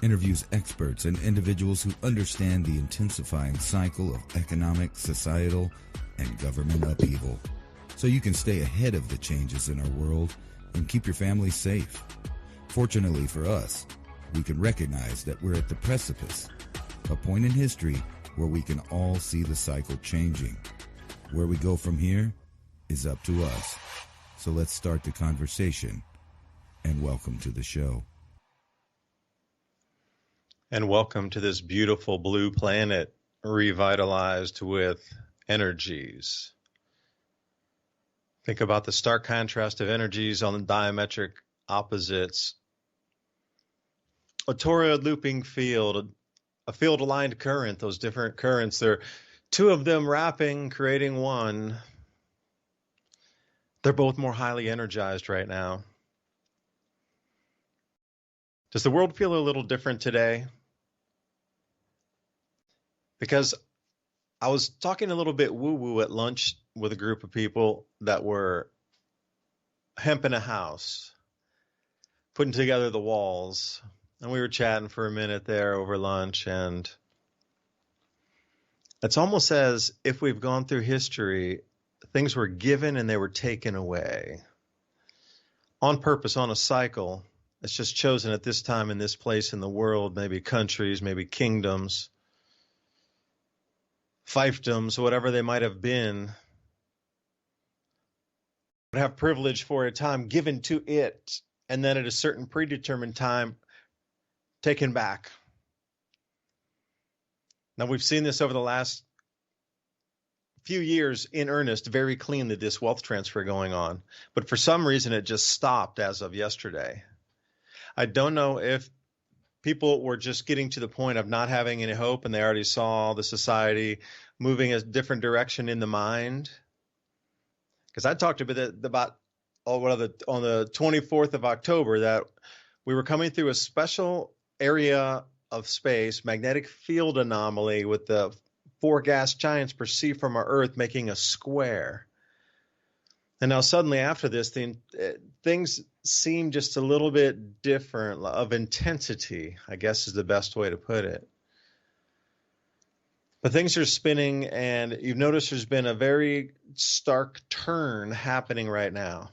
interviews experts and individuals who understand the intensifying cycle of economic, societal, and government upheaval, so you can stay ahead of the changes in our world and keep your family safe. Fortunately for us, we can recognize that we're at the precipice, a point in history where we can all see the cycle changing. Where we go from here is up to us. So let's start the conversation, and welcome to the show. And welcome to this beautiful blue planet revitalized with energies. Think about the stark contrast of energies on the diametric opposites. A toroid looping field, a field-aligned current, those different currents, there are two of them wrapping, creating one. They're both more highly energized right now. Does the world feel a little different today? Because I was talking a little bit woo-woo at lunch with a group of people that were hemping a house, putting together the walls, and we were chatting for a minute there over lunch, and it's almost as if we've gone through history, things were given and they were taken away. On purpose, on a cycle, it's just chosen at this time in this place in the world, maybe countries, maybe kingdoms, fiefdoms, whatever they might have been, would have privilege for a time given to it, and then at a certain predetermined time, taken back. Now, we've seen this over the last few years in earnest, very cleanly, this wealth transfer going on. But for some reason, it just stopped as of yesterday. I don't know if people were just getting to the point of not having any hope, and they already saw the society moving a different direction in the mind. Because I talked a bit about on the 24th of October that we were coming through a special area of space, magnetic field anomaly, with the four gas giants perceived from our Earth making a square. And now suddenly after this, things seem just a little bit different of intensity, I guess is the best way to put it. But things are spinning, and you've noticed there's been a very stark turn happening right now.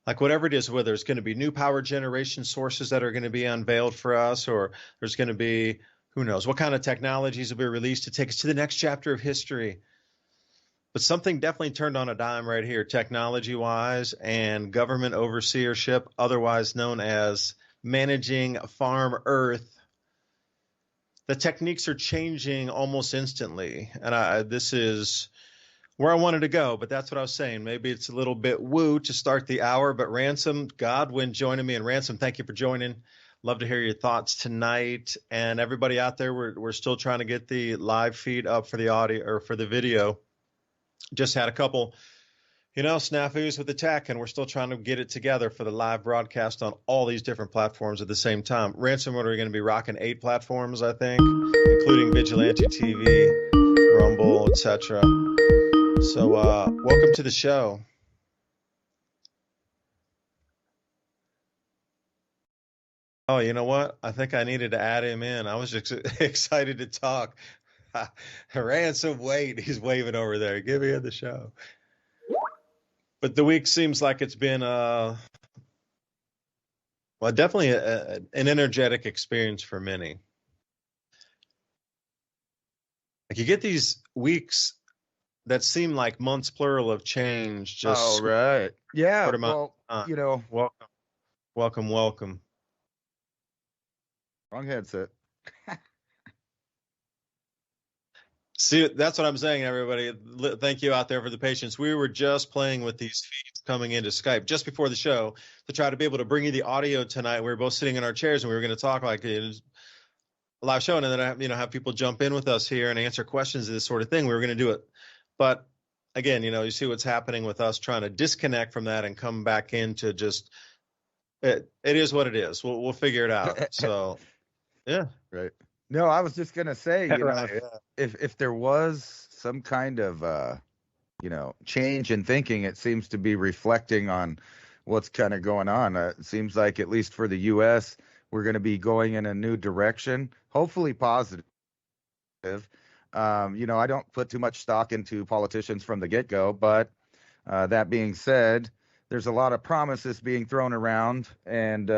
Like whatever it is, whether it's going to be new power generation sources that are going to be unveiled for us, or there's going to be, who knows, what kind of technologies will be released to take us to the next chapter of history. But something definitely turned on a dime right here, technology-wise, and government overseership, otherwise known as managing farm Earth. The techniques are changing almost instantly, and this is where I wanted to go, but that's what I was saying. Maybe it's a little bit woo to start the hour, but Ransom Godwin joining me. And Ransom, thank you for joining. Love to hear your thoughts tonight. And everybody out there, we're still trying to get the live feed up for the audio or for the video. Just had a couple, snafus with the tech, and we're still trying to get it together for the live broadcast on all these different platforms at the same time. Ransom, what are we going to be rocking? 8 platforms, I think, including Vigilante TV, Rumble, etc. So welcome to the show. Oh, you know what? I think I needed to add him in. I was just excited to talk. Ransom, wait, he's waving over there. Get me in the show. But the week seems like it's been, definitely an energetic experience for many. Like you get these weeks that seem like months plural of change. Just right. Yeah. Welcome. Wrong headset. See, that's what I'm saying, everybody. Thank you out there for the patience. We were just playing with these feeds coming into Skype just before the show to try to be able to bring you the audio tonight. We were both sitting in our chairs and we were going to talk like a live show, and then have people jump in with us here and answer questions and this sort of thing. We were going to do it, but again, you see what's happening with us trying to disconnect from that and come back into just it is what it is. We'll figure it out. So, yeah, right. No, I was just gonna say, if there was some kind of change in thinking, it seems to be reflecting on what's kind of going on. It seems like, at least for the U.S., we're going to be going in a new direction, hopefully positive. I don't put too much stock into politicians from the get-go, but that being said, there's a lot of promises being thrown around, and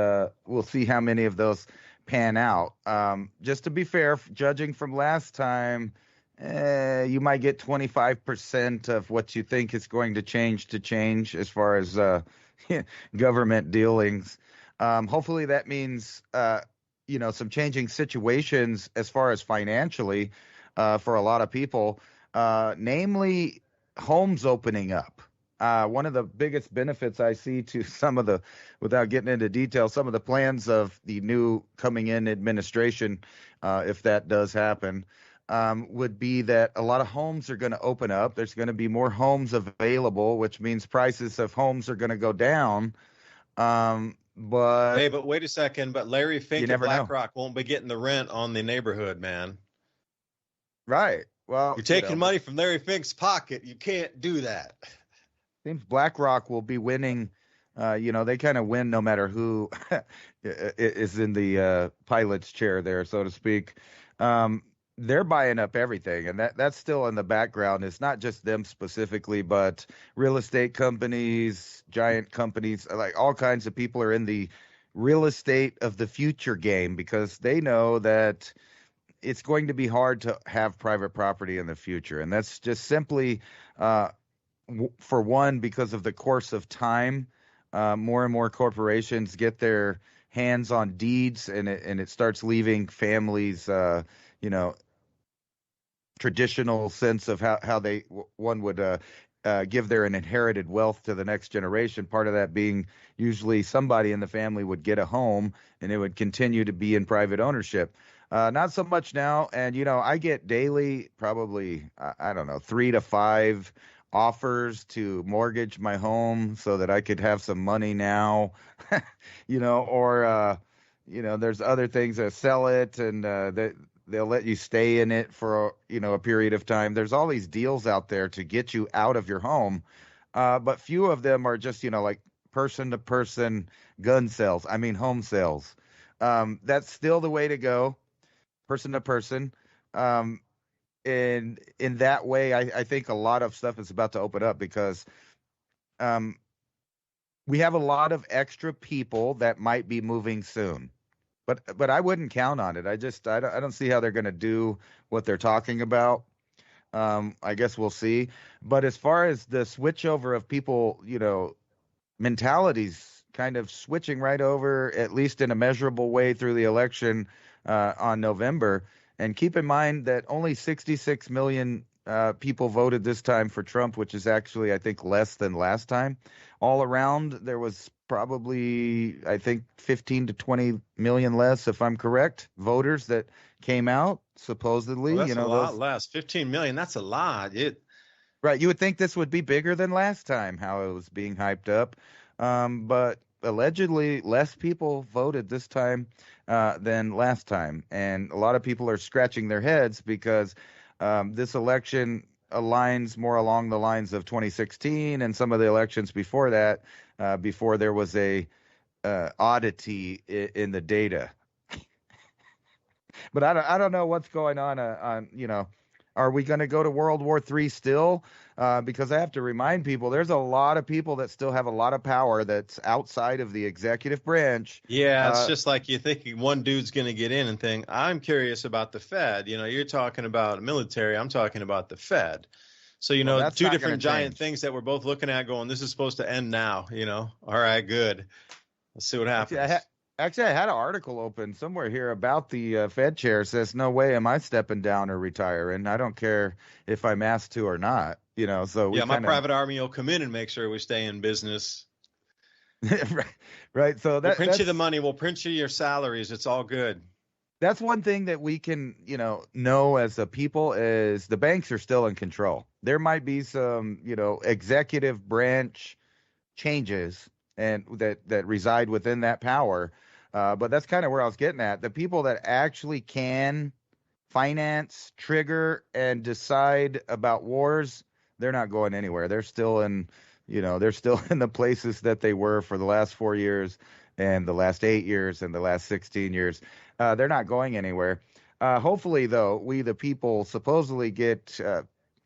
we'll see how many of those pan out. Just to be fair, judging from last time, you might get 25% of what you think is going to change as far as government dealings. Hopefully that means some changing situations as far as financially for a lot of people, namely homes opening up. One of the biggest benefits I see to without getting into detail, some of the plans of the new coming in administration, if that does happen, would be that a lot of homes are going to open up. There's going to be more homes available, which means prices of homes are going to go down. But wait a second. But Larry Fink at BlackRock won't be getting the rent on the neighborhood, man. Right. Well, you're taking money from Larry Fink's pocket. You can't do that. Seems BlackRock will be winning. They kind of win no matter who is in the pilot's chair there, so to speak. They're buying up everything, and that's still in the background. It's not just them specifically, but real estate companies, giant companies, like all kinds of people are in the real estate of the future game because they know that it's going to be hard to have private property in the future. And that's just simply, for one, because of the course of time, more and more corporations get their hands on deeds, and it starts leaving families, traditional sense of how one would give their inherited wealth to the next generation. Part of that being usually somebody in the family would get a home and it would continue to be in private ownership. Not so much now. And, I get daily, probably, I don't know, 3 to 5 offers to mortgage my home so that I could have some money now, or there's other things that sell it and they'll let you stay in it for, a period of time. There's all these deals out there to get you out of your home. But few of them are just, like person to person gun sales. I mean, home sales. That's still the way to go, person to person. And in that way, I think a lot of stuff is about to open up because we have a lot of extra people that might be moving soon. But I wouldn't count on it. I don't see how they're going to do what they're talking about. I guess we'll see. But as far as the switchover of people, mentalities kind of switching right over, at least in a measurable way through the election on November. And keep in mind that only 66 million people voted this time for Trump, which is actually, I think, less than last time. All around, there was probably, I think, 15 to 20 million less, if I'm correct, voters that came out, supposedly. Well, that's a lot less. 15 million, that's a lot. Right. You would think this would be bigger than last time, how it was being hyped up. But allegedly, less people voted this time than last time. And a lot of people are scratching their heads because this election aligns more along the lines of 2016 and some of the elections before that, before there was a oddity in the data. But I don't know what's going on. Are we going to go to World War III still? Because I have to remind people, there's a lot of people that still have a lot of power that's outside of the executive branch. Yeah, it's just like you think one dude's going to get in and think, I'm curious about the Fed. You're talking about military. I'm talking about the Fed. So, two different giant things that we're both looking at going, this is supposed to end now, All right, good. Let's see what happens. Actually, I had an article open somewhere here about the Fed chair. It says, no way am I stepping down or retiring. I don't care if I'm asked to or not. So my private army will come in and make sure we stay in business. Right. So we'll print you the money. We'll print you your salaries. It's all good. That's one thing that we can, know as a people is the banks are still in control. There might be some, executive branch changes and that reside within that power. But that's kind of where I was getting at. The people that actually can finance, trigger, and decide about wars, they're not going anywhere. They're still in the places that they were for the last 4 years. and the last 8 years and the last 16 years. They're not going anywhere. Hopefully, though, we the people supposedly get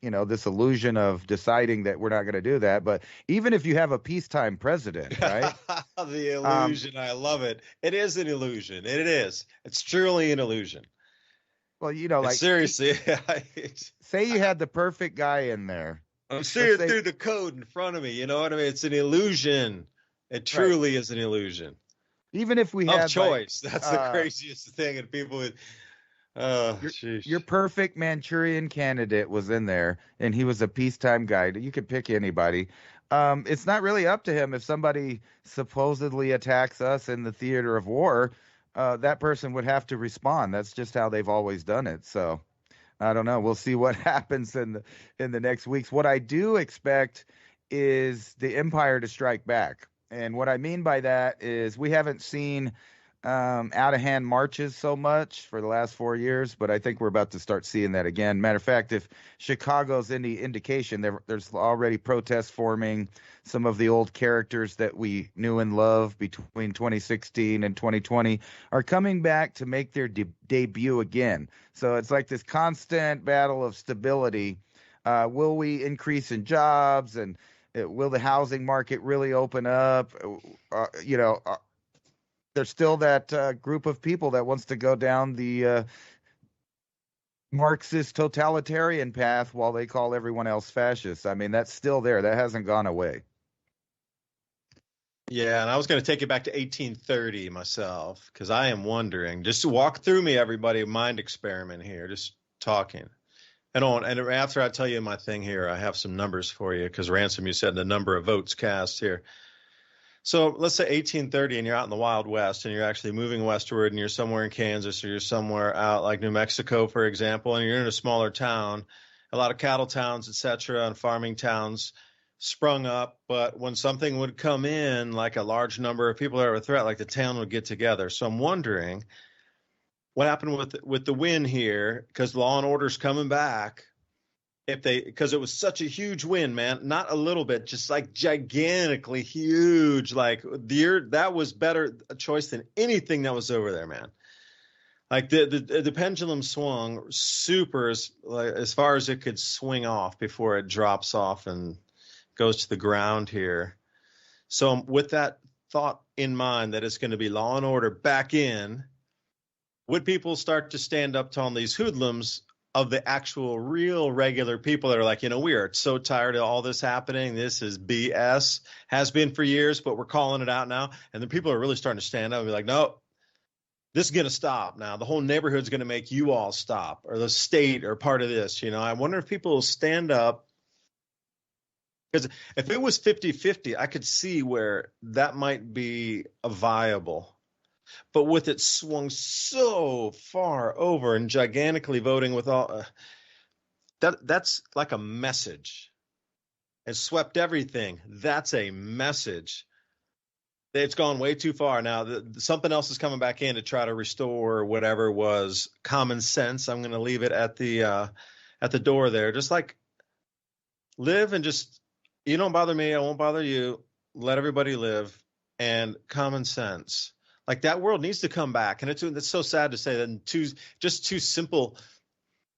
this illusion of deciding that we're not going to do that. But even if you have a peacetime president, right? The illusion, I love it. It is an illusion. It is. It's truly an illusion. Well, Like seriously, say you had the perfect guy in there. I'm seeing through the code in front of me. You know what I mean? It's an illusion. It truly is an illusion. Even if we had choice, that's the craziest thing. And people would, your perfect Manchurian candidate was in there, and he was a peacetime guy. You could pick anybody. It's not really up to him if somebody supposedly attacks us in the theater of war. That person would have to respond. That's just how they've always done it. So I don't know. We'll see what happens in the next weeks. What I do expect is the empire to strike back. And what I mean by that is we haven't seen out of hand marches so much for the last 4 years, but I think we're about to start seeing that again. Matter of fact, if Chicago's any indication, there's already protests forming. Some of the old characters that we knew and loved between 2016 and 2020 are coming back to make their debut again. So it's like this constant battle of stability. Will we increase in jobs, and will the housing market really open up? There's still that group of people that wants to go down the Marxist totalitarian path while they call everyone else fascist. I mean, that's still there. That hasn't gone away. Yeah, and I was going to take it back to 1830 myself, because I am wondering, just to walk through me, everybody, mind experiment here, just talking. And after I tell you my thing here, I have some numbers for you, because Ransom, you said the number of votes cast here. So let's say 1830 and you're out in the Wild West and you're actually moving westward and you're somewhere in Kansas or you're somewhere out like New Mexico, for example, and you're in a smaller town, a lot of cattle towns, et cetera, and farming towns sprung up. But when something would come in, like a large number of people that are a threat, like the town would get together. So I'm wondering what happened with the win here, because law and order's coming back. Because it was such a huge win, man, not a little bit, just like gigantically huge. Like that was better a choice than anything that was over there, man. Like the pendulum swung super as far as it could swing off before it drops off and goes to the ground here. So with that thought in mind that it's going to be law and order back in, would people start to stand up to all these hoodlums of the actual real regular people that are like, we are so tired of all this happening. This is BS, has been for years, but we're calling it out now. And the people are really starting to stand up and be like, no, this is going to stop now. The whole neighborhood's going to make you all stop, or the state or part of this. I wonder if people will stand up, because if it was 50-50, I could see where that might be a viable. But with it swung so far over and gigantically voting with all that's like a message. It swept everything. That's a message. It's gone way too far. Now something else is coming back in to try to restore whatever was common sense. I'm going to leave it at the door there. Just like live and just, you don't bother me, I won't bother you. Let everybody live, and common sense. Like that world needs to come back. And it's so sad to say that two simple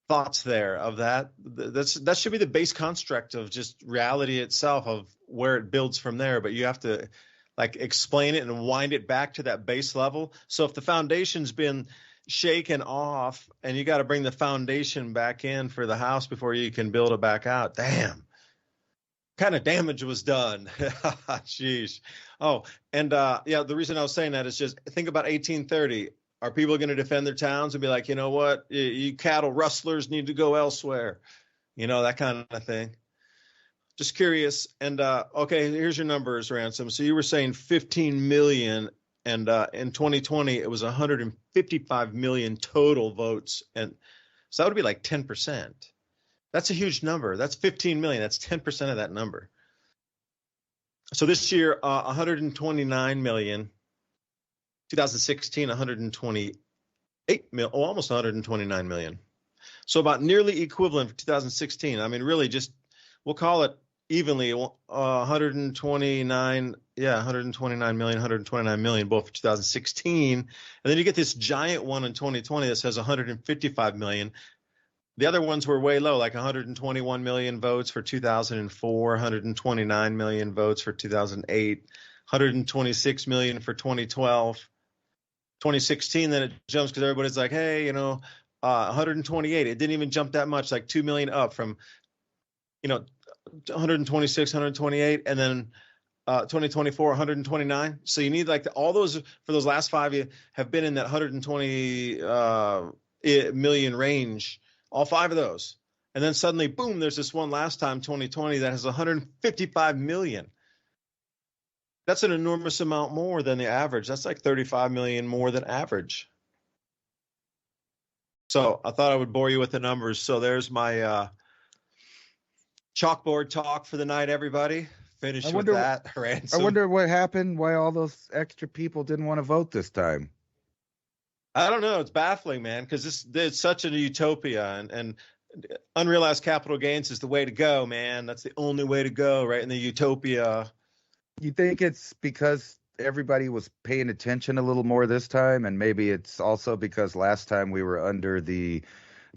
thoughts there of that. That should be the base construct of just reality itself, of where it builds from there. But you have to like explain it and wind it back to that base level. So if the foundation's been shaken off and you got to bring the foundation back in for the house before you can build it back out, damn. Kind of damage was done. Jeez. Oh, and the reason I was saying that is just think about 1830. Are people going to defend their towns and be like, you know what, you cattle rustlers need to go elsewhere? That kind of thing. Just curious. And okay, here's your numbers, Ransom. So you were saying 15 million, and in 2020 it was 155 million total votes, and so that would be like 10%. That's a huge number. That's 15 million. That's 10% of that number. So this year, 129 million. 2016, 128 million, almost 129 million. So about nearly equivalent for 2016. I mean, really just, we'll call it evenly 129 129 million both for 2016, and then you get this giant one in 2020 that says 155 million. The other ones were way low, like 121 million votes for 2004, 129 million votes for 2008, 126 million for 2012. 2016, then it jumps because everybody's like, hey, 128. It didn't even jump that much, like 2 million up from 126, 128, and then 2024, 129. So you need like all those for those last 5 years have been in that 120 million range, all 5 of those. And then suddenly, boom, there's this one last time, 2020, that has 155 million. That's an enormous amount more than the average. That's like 35 million more than average. So I thought I would bore you with the numbers. So there's my chalkboard talk for the night, everybody. Finish with that. Ransom. I wonder what happened, why all those extra people didn't want to vote this time. I don't know. It's baffling, man, because it's such a utopia, and unrealized capital gains is the way to go, man. That's the only way to go, right, in the utopia. You think it's because everybody was paying attention a little more this time, and maybe it's also because last time we were under the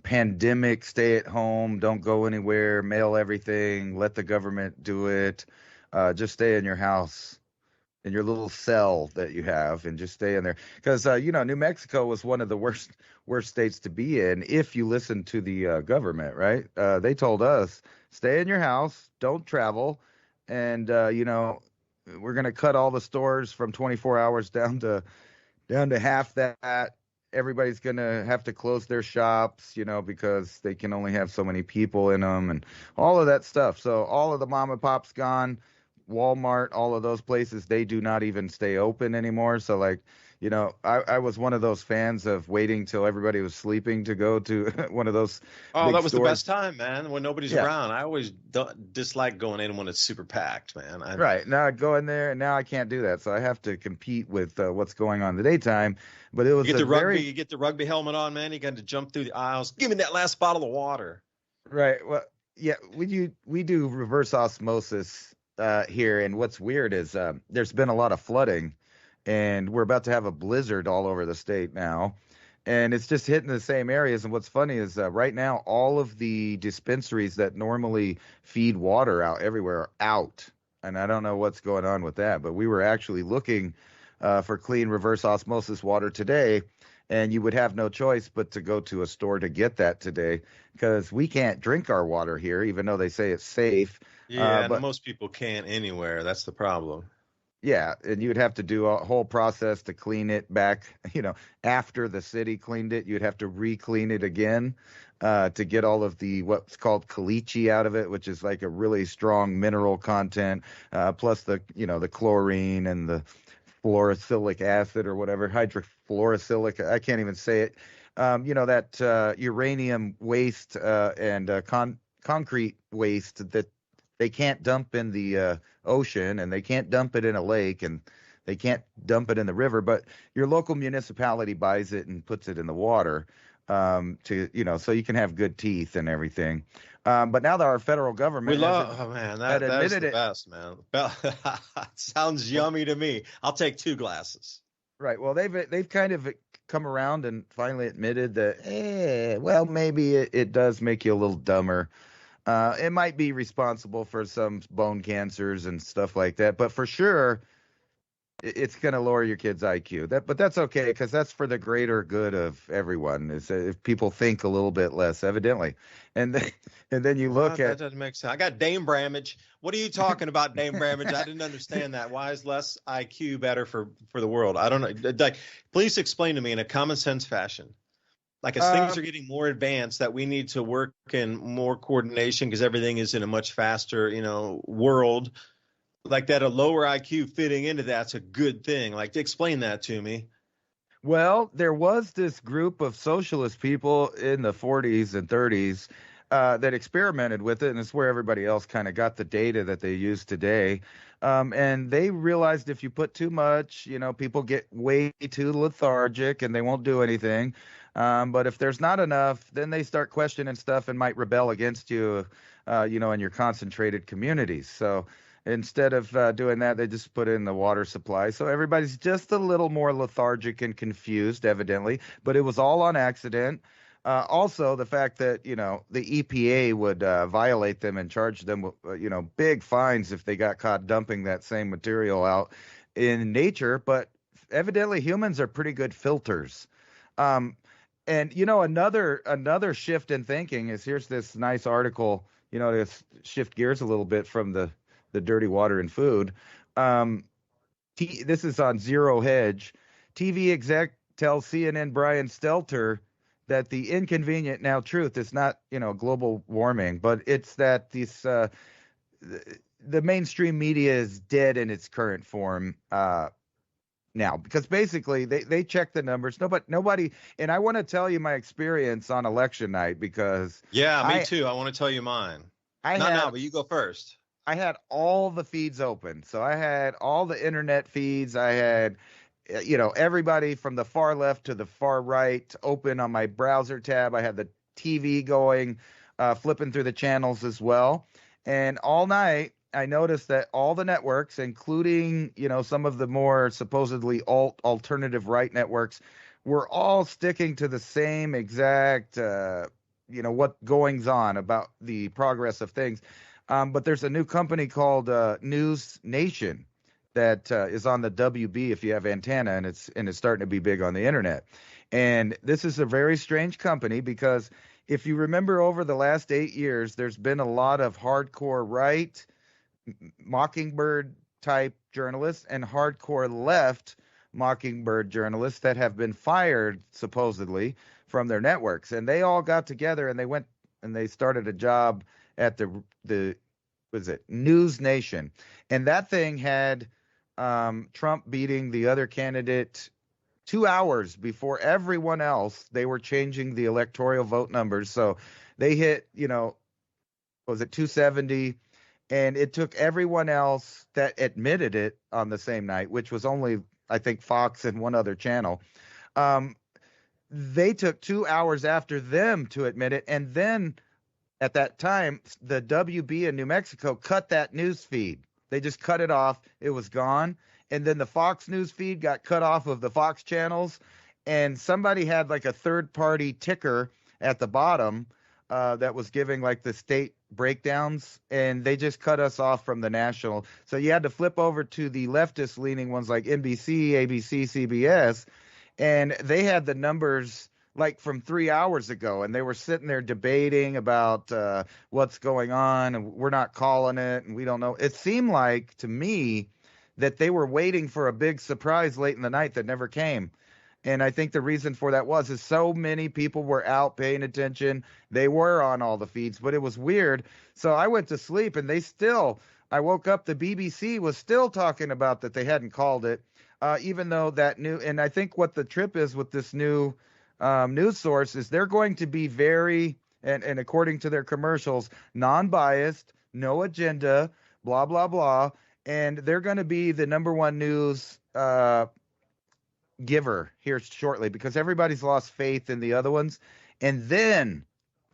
pandemic, stay at home, don't go anywhere, mail everything, let the government do it, just stay in your house, in your little cell that you have, and just stay in there. Because New Mexico was one of the worst states to be in if you listen to the government, right? They told us, stay in your house, don't travel, and we're going to cut all the stores from 24 hours down to half that. Everybody's going to have to close their shops, because they can only have so many people in them and all of that stuff. So all of the mom and pops gone, Walmart, all of those places, they do not even stay open anymore. So I was one of those fans of waiting till everybody was sleeping to go to one of those. Oh, that was stores. The best time, man, when nobody's around. I always dislike going in when it's super packed, man. Right. Now I go in there, and now I can't do that. So I have to compete with what's going on in the daytime. But it was you get the rugby helmet on, man. You got to jump through the aisles. Give me that last bottle of water. Right. Well, yeah, we do reverse osmosis here. And what's weird is there's been a lot of flooding. And we're about to have a blizzard all over the state now. And it's just hitting the same areas. And what's funny is right now, all of the dispensaries that normally feed water out everywhere are out. And I don't know what's going on with that. But we were actually looking for clean reverse osmosis water today. And you would have no choice but to go to a store to get that today, because we can't drink our water here, even though they say it's safe. Yeah, but most people can't anywhere. That's the problem. Yeah, and you'd have to do a whole process to clean it back, after the city cleaned it. You'd have to re-clean it again to get all of the what's called caliche out of it, which is like a really strong mineral content, plus the chlorine and the fluorosilicic acid or whatever, hydrofluorosilicic, I can't even say it. That uranium waste and concrete waste that they can't dump in the ocean, and they can't dump it in a lake, and they can't dump it in the river, but your local municipality buys it and puts it in the water so you can have good teeth and everything. But now that our federal government that is the best, man. Sounds yummy to me. I'll take 2 glasses. Right. Well, they've kind of come around and finally admitted that maybe it does make you a little dumber. It might be responsible for some bone cancers and stuff like that, but for sure, it's going to lower your kid's IQ. But that's okay, because that's for the greater good of everyone. Is if people think a little bit less, evidently, and then you look at that doesn't make sense. I got Dame Bramage. What are you talking about, Dame Bramage? I didn't understand that. Why is less IQ better for the world? I don't know. Like, please explain to me in a common sense fashion. Like, as things are getting more advanced, that we need to work in more coordination because everything is in a much faster, world. Like that, a lower IQ fitting into that's a good thing. Like, explain that to me. Well, there was this group of socialist people in the 40s and 30s that experimented with it, and it's where everybody else kind of got the data that they use today. And they realized if you put too much, people get way too lethargic and they won't do anything. But if there's not enough, then they start questioning stuff and might rebel against you in your concentrated communities. So instead of doing that, they just put in the water supply. So everybody's just a little more lethargic and confused, evidently, but it was all on accident. Also, the fact that, the EPA would violate them and charge them, big fines if they got caught dumping that same material out in nature. But evidently, humans are pretty good filters. Um, and another shift in thinking is, here's this nice article, to shift gears a little bit from the dirty water and food. Um, this is on Zero Hedge. TV exec tells CNN Brian Stelter that the inconvenient now truth is not, global warming, but it's that the mainstream media is dead in its current form now, because basically they check the numbers. Nobody, and I want to tell you my experience on election night, because me too. I want to tell you mine. Not now, but you go first. I had all the feeds open. So I had all the internet feeds. I had, everybody from the far left to the far right open on my browser tab. I had the TV going, flipping through the channels as well. And all night, I noticed that all the networks, including, some of the more supposedly alternative right networks, were all sticking to the same exact, what goings on about the progress of things. But there's a new company called News Nation that is on the WB if you have antenna, and it's starting to be big on the internet. And this is a very strange company, because if you remember, over the last 8 years, there's been a lot of hardcore right, Mockingbird type journalists and hardcore left Mockingbird journalists that have been fired supposedly from their networks. And they all got together and they went and they started a job at the was it News Nation, and that thing had Trump beating the other candidate 2 hours before everyone else. They were changing the electoral vote numbers, so they hit, was it 270, and it took everyone else that admitted it on the same night, which was only, I think, Fox and one other channel. They took 2 hours after them to admit it, and then at that time, the WB in New Mexico cut that news feed. They just cut it off. It was gone. And then the Fox news feed got cut off of the Fox channels. And somebody had like a third-party ticker at the bottom that was giving like the state breakdowns. And they just cut us off from the national. So you had to flip over to the leftist-leaning ones like NBC, ABC, CBS. And they had the numbers like from 3 hours ago, and they were sitting there debating about what's going on, and we're not calling it, and we don't know. It seemed like to me that they were waiting for a big surprise late in the night that never came. And I think the reason for that is so many people were out paying attention. They were on all the feeds, but it was weird. So I went to sleep, and I woke up, the BBC was still talking about that they hadn't called it, even though that new, and I think what the trip is with this new news source is they're going to be very, and according to their commercials, non-biased, no agenda, blah, blah, blah. And they're going to be the number one news giver here shortly, because everybody's lost faith in the other ones. And then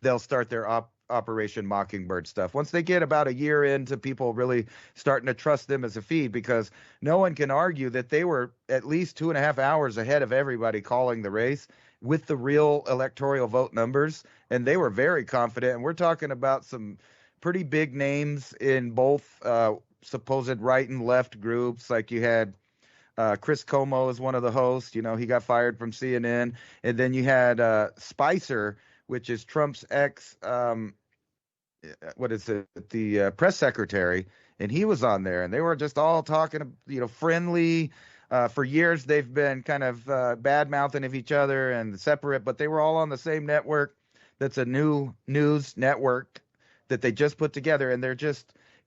they'll start their Operation Mockingbird stuff once they get about a year into people really starting to trust them as a feed, because no one can argue that they were at least 2.5 hours ahead of everybody calling the race with the real electoral vote numbers, and they were very confident. And we're talking about some pretty big names in both supposed right and left groups. Like you had Chris Como as one of the hosts. He got fired from CNN. And then you had Spicer, which is Trump's ex, the press secretary, and he was on there. And they were just all talking, friendly. For years, they've been kind of bad-mouthing of each other and separate, but they were all on the same network. That's a new news network that they just put together, and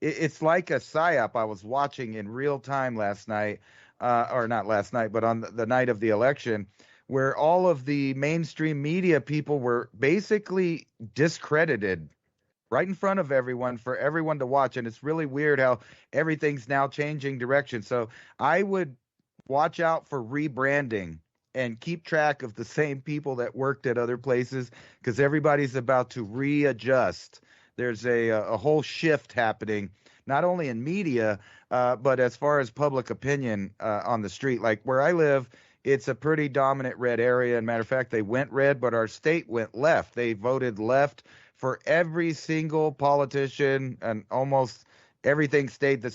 it's like a psyop I was watching in real time last night, or not last night, but on the night of the election, where all of the mainstream media people were basically discredited right in front of everyone for everyone to watch. And it's really weird how everything's now changing direction. So I would watch out for rebranding and keep track of the same people that worked at other places, because everybody's about to readjust there's a whole shift happening, not only in media, but as far as public opinion on the street. Like where I live, it's a pretty dominant red area. And matter of fact, they went red, but our state went left. They voted left for every single politician, and almost everything stayed the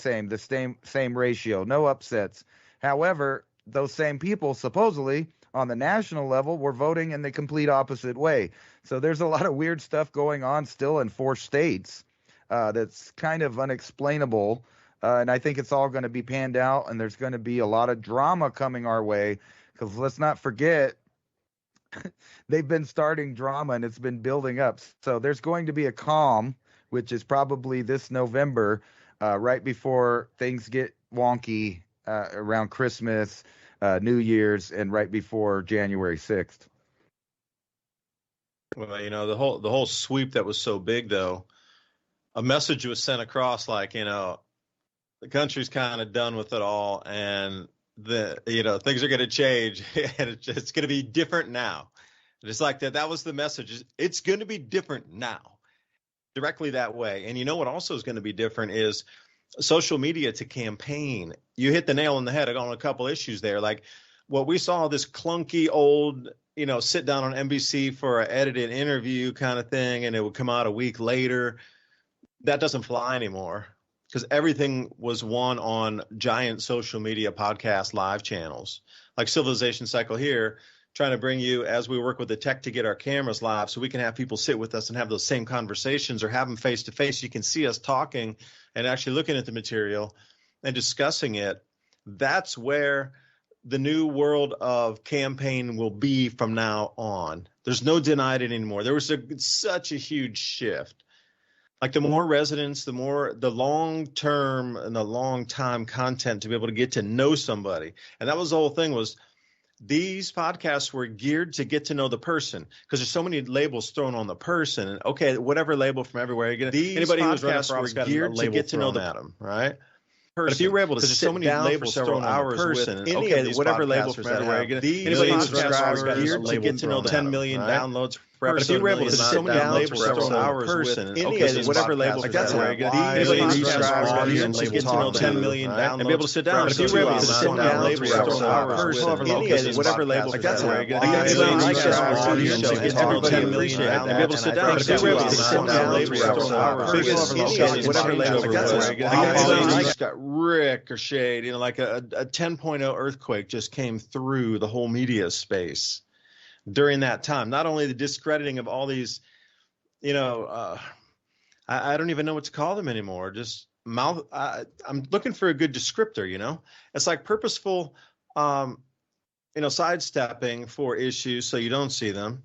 same ratio, no upsets. However, those same people supposedly on the national level were voting in the complete opposite way. So there's a lot of weird stuff going on still in 4 states that's kind of unexplainable. And I think it's all going to be panned out, and there's going to be a lot of drama coming our way, because let's not forget, they've been starting drama and it's been building up. So there's going to be a calm, which is probably this November, right before things get wonky around Christmas, New Year's, and right before January 6th. Well, you know, the whole sweep that was so big, though, a message was sent across like, you know, the country's kind of done with it all, and things are going to change, and it's going to be different now. Just like that. That was the message. It's going to be different now, directly that way. And you know what also is going to be different is social media to campaign. You hit the nail on the head on a couple issues there. Like what we saw, this clunky old, sit down on NBC for an edited interview kind of thing, and it would come out a week later. That doesn't fly anymore, because everything was won on giant social media podcast live channels like Civilization Cycle here, trying to bring you, as we work with the tech, to get our cameras live so we can have people sit with us and have those same conversations, or have them face to face. You can see us talking and actually looking at the material and discussing it. That's where the new world of campaign will be from now on. There's no denying it anymore. There was such a huge shift. Like the more residents, the long-term and the long-time content to be able to get to know somebody. And that was the whole thing, was these podcasts were geared to get to know the person, because there's so many labels thrown on the person. And okay, whatever label from everywhere, anybody who's running for office were geared to get to know them, right? But if you were able to sit down for several hours with any of these whatever label from everywhere, anybody who's geared to get to know the 10 million downloads. But if you were able to sit down for several hours with any of these whatever label from everywhere, anybody who's geared to get to know the 10 million downloads and be able to sit down. But if you were able to sit down for several hours with any of these whatever label from everywhere, anybody who's geared to get to know 10 million downloads and be able to sit down. But if you were able to sit down for several hours with any of these whatever label from everywhere, got ricocheted, like a 10.0 earthquake just came through the whole media space during that time. Not only the discrediting of all these, I don't even know what to call them anymore. Just I'm looking for a good descriptor, It's like purposeful, sidestepping for issues so you don't see them,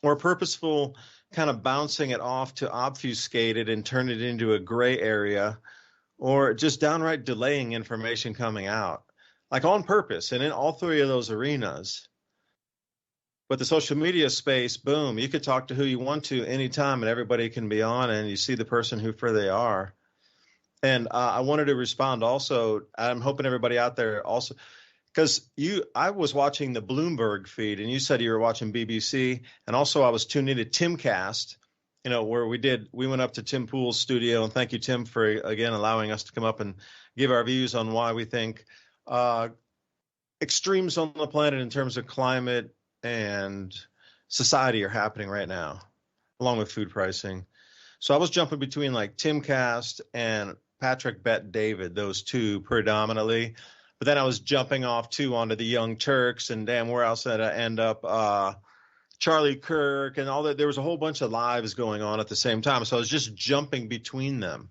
or purposeful kind of bouncing it off to obfuscate it and turn it into a gray area, or just downright delaying information coming out, like on purpose, and in all 3 of those arenas. But the social media space, boom, you could talk to who you want to anytime, and everybody can be on, and you see the person who they are. And I wanted to respond also. I'm hoping everybody out there also, because I was watching the Bloomberg feed, and you said you were watching BBC, and also I was tuned into Timcast, where we went up to Tim Pool's studio, and thank you, Tim, for again allowing us to come up and give our views on why we think extremes on the planet in terms of climate and society are happening right now, along with food pricing. So I was jumping between like Timcast and Patrick Bet David, those two predominantly. But then I was jumping off too onto the Young Turks, and damn, where else did I end up? Charlie Kirk and all that. There was a whole bunch of lives going on at the same time. So I was just jumping between them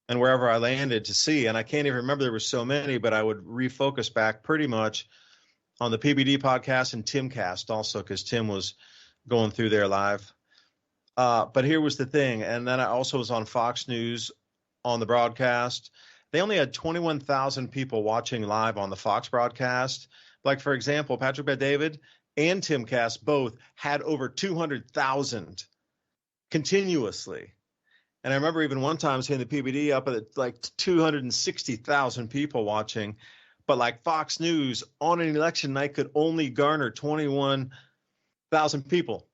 and wherever I landed to see. And I can't even remember, there were so many, but I would refocus back pretty much on the PBD podcast and Timcast also, because Tim was going through there live. But here was the thing. And then I also was on Fox News on the broadcast. They only had 21,000 people watching live on the Fox broadcast. Like, for example, Patrick Bet David and Timcast both had over 200,000 continuously. And I remember even one time seeing the PBD up at like 260,000 people watching. But like Fox News on an election night could only garner 21,000 people.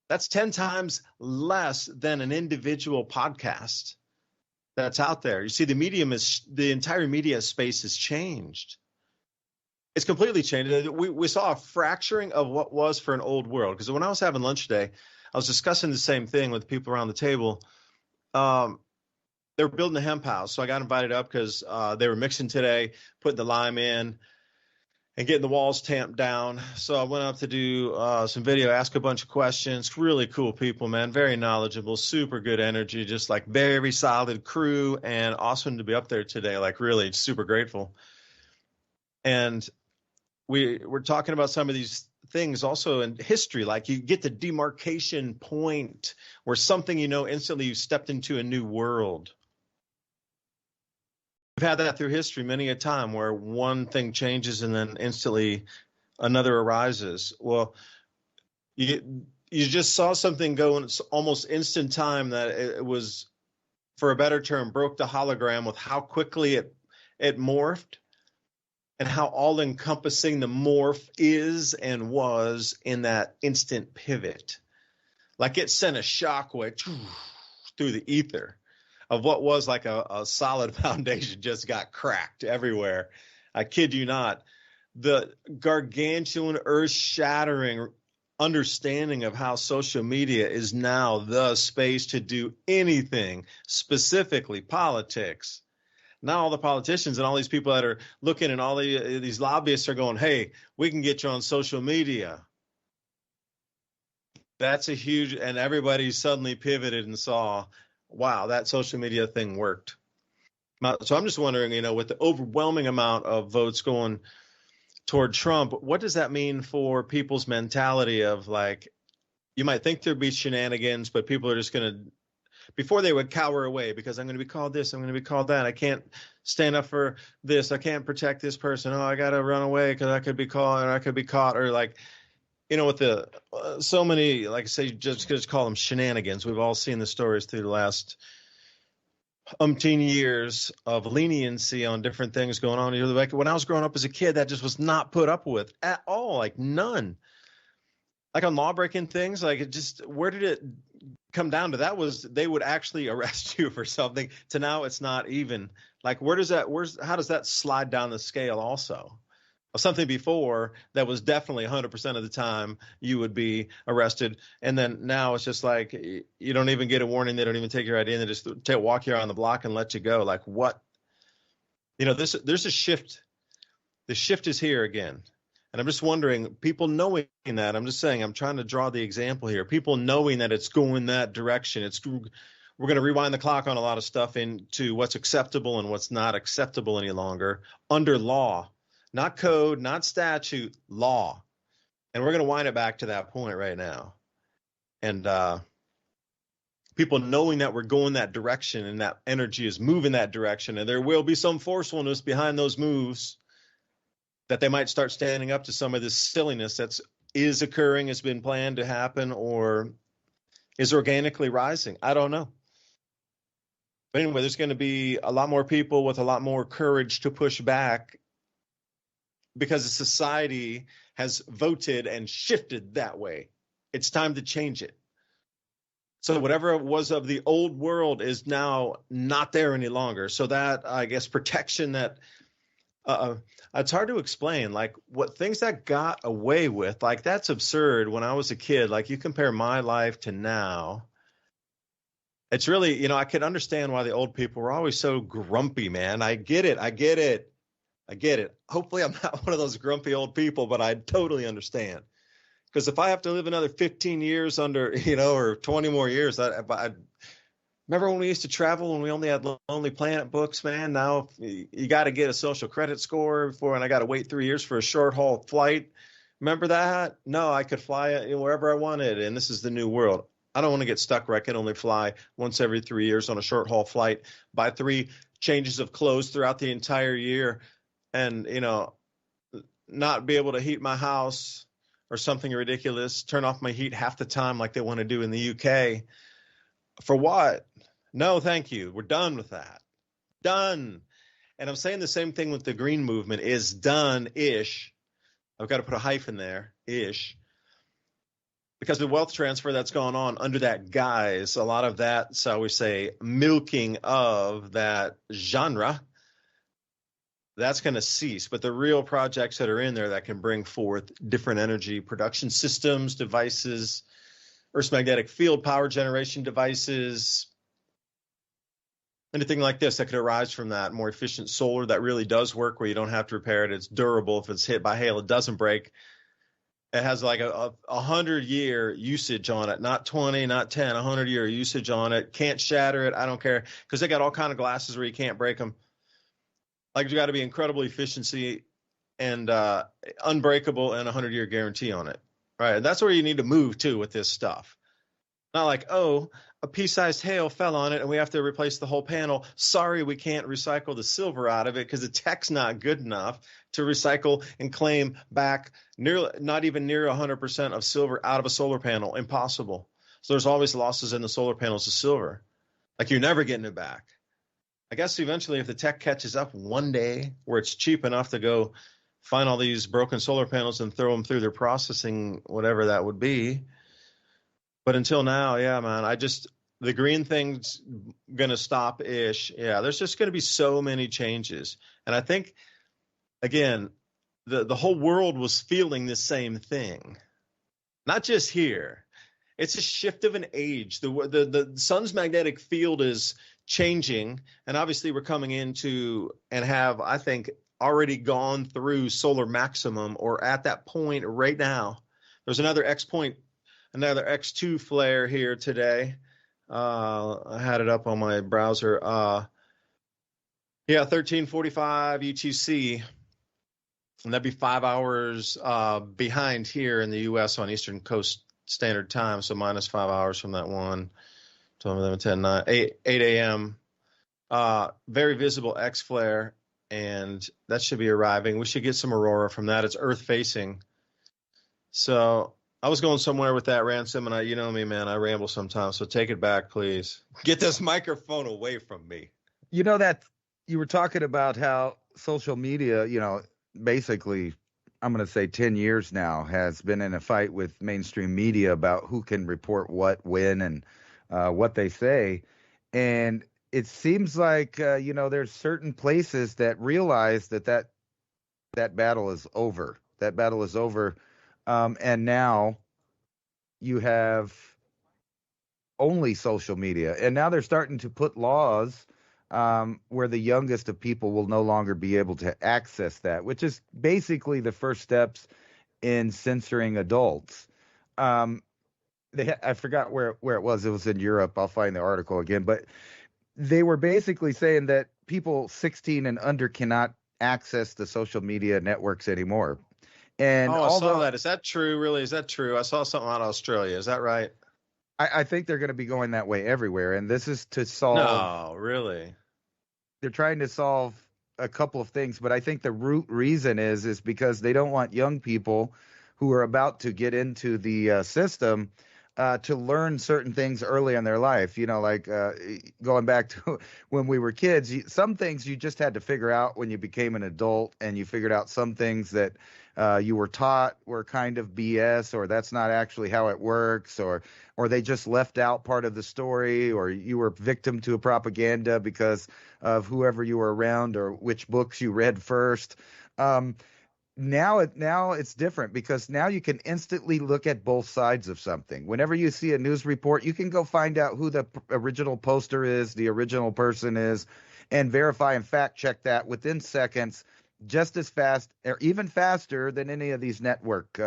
That's 10 times less than an individual podcast that's out there. You see, the entire media space has changed. It's completely changed. We saw a fracturing of what was for an old world. Because when I was having lunch today, I was discussing the same thing with people around the table. They were building a hemp house. So I got invited up because they were mixing today, putting the lime in, and getting the walls tamped down. So I went up to do some video, ask a bunch of questions. Really cool people, man. Very knowledgeable, super good energy, just like very solid crew, and awesome to be up there today. Like really super grateful. And we're talking about some of these things also in history. Like you get the demarcation point where something, instantly you stepped into a new world. We've had that through history many a time where one thing changes and then instantly another arises. Well, you just saw something go in almost instant time that it was, for a better term, broke the hologram with how quickly it morphed and how all-encompassing the morph is and was in that instant pivot. Like it sent a shockwave through the ether of what was like a solid foundation just got cracked everywhere. I kid you not. The gargantuan, earth-shattering understanding of how social media is now the space to do anything, specifically politics. Now all the politicians and all these people that are looking and all these lobbyists are going, hey, we can get you on social media. That's a huge, and everybody suddenly pivoted and saw, wow, that social media thing worked. So I'm just wondering, with the overwhelming amount of votes going toward Trump, what does that mean for people's mentality of like, you might think there'd be shenanigans, but people are just going to, before they would cower away because I'm going to be called this, I'm going to be called that. I can't stand up for this. I can't protect this person. Oh, I got to run away because I could be called or I could be caught, or like, with the so many, like I say, just call them shenanigans. We've all seen the stories through the last umpteen years of leniency on different things going on. Like when I was growing up as a kid, that just was not put up with at all, like none. Like on law breaking things, like it just, where did it come down to? That was, they would actually arrest you for something, to now it's not even. Like how does that slide down the scale also? Something before that was definitely 100% of the time you would be arrested, and then now it's just like you don't even get a warning. They don't even take your ID, and they just walk you around the block and let you go. Like what? There's a shift. The shift is here again, and I'm just wondering, people knowing that. I'm just saying, I'm trying to draw the example here. People knowing that it's going that direction. We're going to rewind the clock on a lot of stuff into what's acceptable and what's not acceptable any longer under law. Not code, not statute, law. And we're going to wind it back to that point right now. And people knowing that we're going that direction and that energy is moving that direction, and there will be some forcefulness behind those moves, that they might start standing up to some of this silliness that is occurring, has been planned to happen, or is organically rising. I don't know. But anyway, there's going to be a lot more people with a lot more courage to push back, because the society has voted and shifted that way. It's time to change it. So whatever it was of the old world is now not there any longer. So that, I guess, protection that it's hard to explain. Like what things that got away with, like that's absurd. When I was a kid, like you compare my life to now, it's really, I could understand why the old people were always so grumpy, man. I get it. Hopefully I'm not one of those grumpy old people, but I totally understand. Because if I have to live another 15 years under, or 20 more years, I remember when we used to travel when we only had Lonely Planet books, man. Now you got to get a social credit score before, and I got to wait 3 years for a short haul flight. Remember that? No, I could fly wherever I wanted, and this is the new world. I don't want to get stuck where I can only fly once every 3 years on a short haul flight, buy 3 changes of clothes throughout the entire year, and not be able to heat my house or something ridiculous, turn off my heat half the time like they want to do in the UK. For what? No, thank you. We're done with that. Done. And I'm saying the same thing with the green movement, is done-ish. I've got to put a hyphen there, ish. because of the wealth transfer that's gone on under that guise, a lot of that, so we say, milking of that genre, that's going to cease. But the real projects that are in there that can bring forth different energy production systems, devices, Earth's magnetic field power generation devices, anything like this that could arise from that, more efficient solar that really does work, where you don't have to repair it. It's durable. If it's hit by hail, it doesn't break. It has like a 100-year usage on it, not 20, not 10, 100-year usage on it. Can't shatter it. I don't care, because they got all kind of glasses where you can't break them. Like, you got to be incredible efficiency and unbreakable and a 100-year guarantee on it. Right. And that's where you need to move to with this stuff. Not like, oh, a pea-sized hail fell on it and we have to replace the whole panel. Sorry, we can't recycle the silver out of it because the tech's not good enough to recycle and claim back not even near 100% of silver out of a solar panel. Impossible. So there's always losses in the solar panels of silver. Like, you're never getting it back. I guess eventually, if the tech catches up one day where it's cheap enough to go find all these broken solar panels and throw them through their processing, whatever that would be. But until now, yeah, man, the green thing's going to stop-ish. Yeah, there's just going to be so many changes. And I think, again, the whole world was feeling the same thing. Not just here. It's a shift of an age. The sun's magnetic field is changing, and obviously we're coming into and have, I think, already gone through solar maximum, or at that point right now. There's another another X2 flare here today. I had it up on my browser. 1345 UTC. And that'd be 5 hours behind here in the U.S. on Eastern Coast Standard Time. So minus 5 hours from that one. 8 a.m. Very visible X flare. And that should be arriving. We should get some aurora from that. It's Earth facing. So I was going somewhere with that, Ransom, and you know me, man, I ramble sometimes, so take it back, please. Get this microphone away from me. You know that you were talking about how social media, basically, I'm going to say 10 years now, has been in a fight with mainstream media about who can report what, when, and what they say. And it seems like, there's certain places that realize that battle is over. That battle is over. And now you have only social media. And now they're starting to put laws where the youngest of people will no longer be able to access that, which is basically the first steps in censoring adults. I forgot where it was. It was in Europe. I'll find the article again. But they were basically saying that people 16 and under cannot access the social media networks anymore. And I saw that. Is that true? Really? Is that true? I saw something out of Australia. Is that right? I think they're going to be going that way everywhere. And this is to solve. No, really? They're trying to solve a couple of things. But I think the root reason is because they don't want young people who are about to get into the system to learn certain things early in their life. Like going back to when we were kids, some things you just had to figure out when you became an adult, and you figured out some things that you were taught were kind of BS, or that's not actually how it works, or they just left out part of the story, or you were victim to a propaganda because of whoever you were around or which books you read first. Now it's different, because now you can instantly look at both sides of something. Whenever you see a news report, you can go find out who the original poster is, the original person is, and verify and fact check that within seconds, just as fast or even faster than any of these network,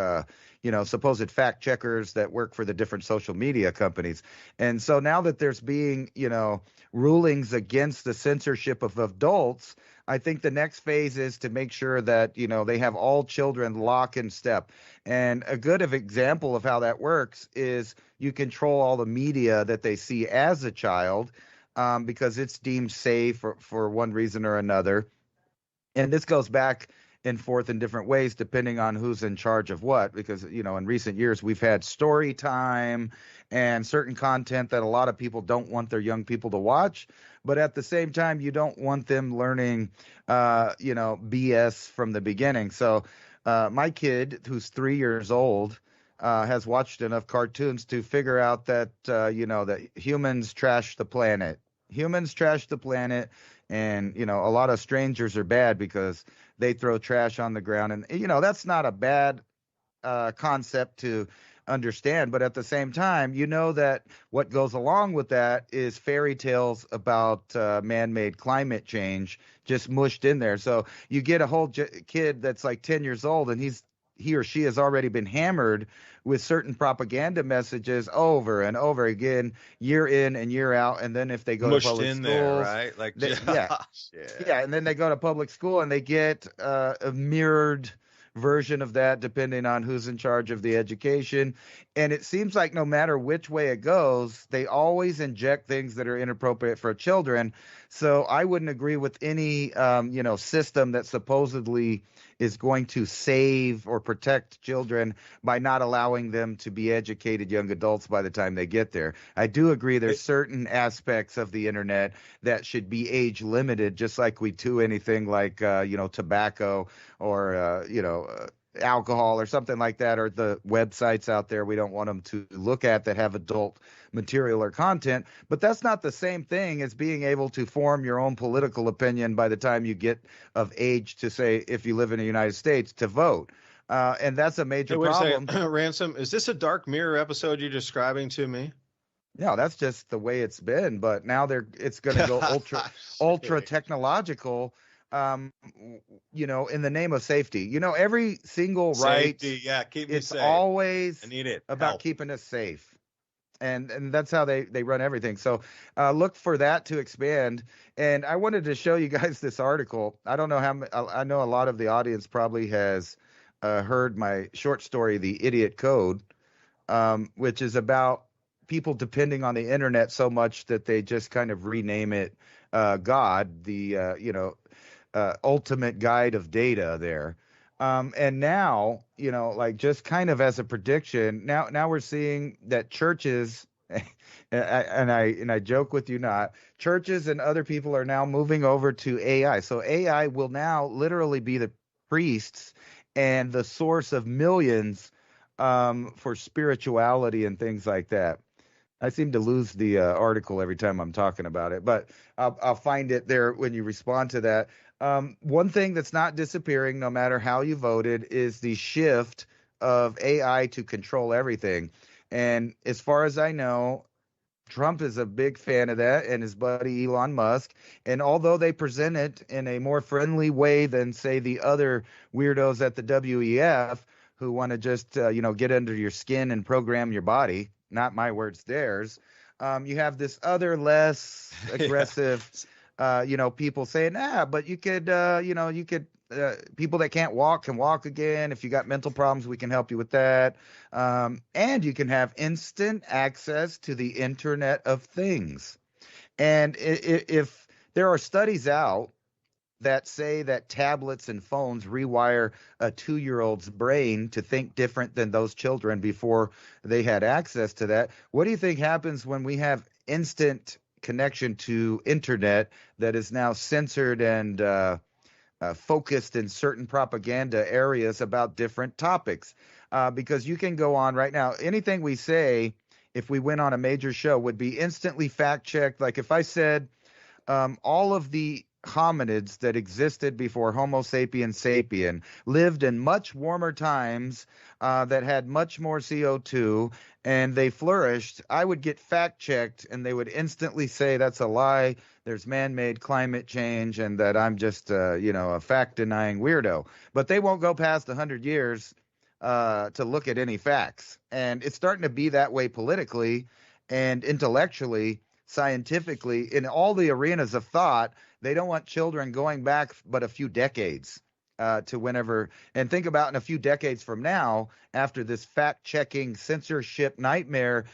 supposed fact checkers that work for the different social media companies. And so now that there's being, rulings against the censorship of adults, I think the next phase is to make sure that, they have all children lock in step. And a good example of how that works is you control all the media that they see as a child, because it's deemed safe for one reason or another. And this goes back and forth in different ways depending on who's in charge of what, because, in recent years we've had story time and certain content that a lot of people don't want their young people to watch. But at the same time, you don't want them learning, BS from the beginning. So my kid, who's 3 years old, has watched enough cartoons to figure out that that humans trash the planet. Humans trash the planet, and a lot of strangers are bad because they throw trash on the ground, and that's not a bad concept to understand, but at the same time, that what goes along with that is fairy tales about man-made climate change just mushed in there. So you get a whole kid that's like 10 years old, and he or she has already been hammered with certain propaganda messages over and over again, year in and year out. And then if they go to public in schools, there, right? Like, yeah, and then they go to public school and they get a mirrored version of that depending on who's in charge of the education. And it seems like no matter which way it goes, they always inject things that are inappropriate for children. So I wouldn't agree with any system that supposedly is going to save or protect children by not allowing them to be educated young adults by the time they get there. I do agree there's certain aspects of the internet that should be age limited, just like we do anything like tobacco or alcohol or something like that, or the websites out there we don't want them to look at that have adult material or content. But that's not the same thing as being able to form your own political opinion by the time you get of age to, say, if you live in the United States, to vote. And that's a major problem. Ransom, is this a Dark Mirror episode you're describing to me? No, that's just the way it's been. But now it's going to go ultra technological. In the name of safety. Every single safety, right, keep me it's safe. Always I need it. about Help. keeping us safe. And that's how they run everything. So look for that to expand. And I wanted to show you guys this article. I don't know I know a lot of the audience probably has heard my short story, The Idiot Code, which is about people depending on the internet so much that they just kind of rename it God, the ultimate guide of data there. And now, like just kind of as a prediction, now we're seeing that churches, and I joke with you not, churches and other people are now moving over to AI. So AI will now literally be the priests and the source of millions for spirituality and things like that. I seem to lose the article every time I'm talking about it, but I'll find it there when you respond to that. One thing that's not disappearing, no matter how you voted, is the shift of AI to control everything. And as far as I know, Trump is a big fan of that, and his buddy Elon Musk. And although they present it in a more friendly way than, say, the other weirdos at the WEF who want to just, get under your skin and program your body, not my words, theirs. You have this other less aggressive, people saying, but you could, people that can't walk can walk again. If you got mental problems, we can help you with that. And you can have instant access to the Internet of Things. And if there are studies out that say that tablets and phones rewire a 2-year-old's brain to think different than those children before they had access to that. What do you think happens when we have instant connection to internet that is now censored and focused in certain propaganda areas about different topics? Because you can go on right now, anything we say, if we went on a major show, would be instantly fact-checked. Like if I said all of the hominids that existed before Homo sapiens sapien lived in much warmer times that had much more CO2 and they flourished, I would get fact checked and they would instantly say that's a lie, there's man-made climate change, and that I'm just a fact-denying weirdo. But they won't go past 100 years to look at any facts. And it's starting to be that way politically and intellectually, scientifically, in all the arenas of thought. They don't want children going back but a few decades to whenever. And think about in a few decades from now, after this fact-checking censorship nightmare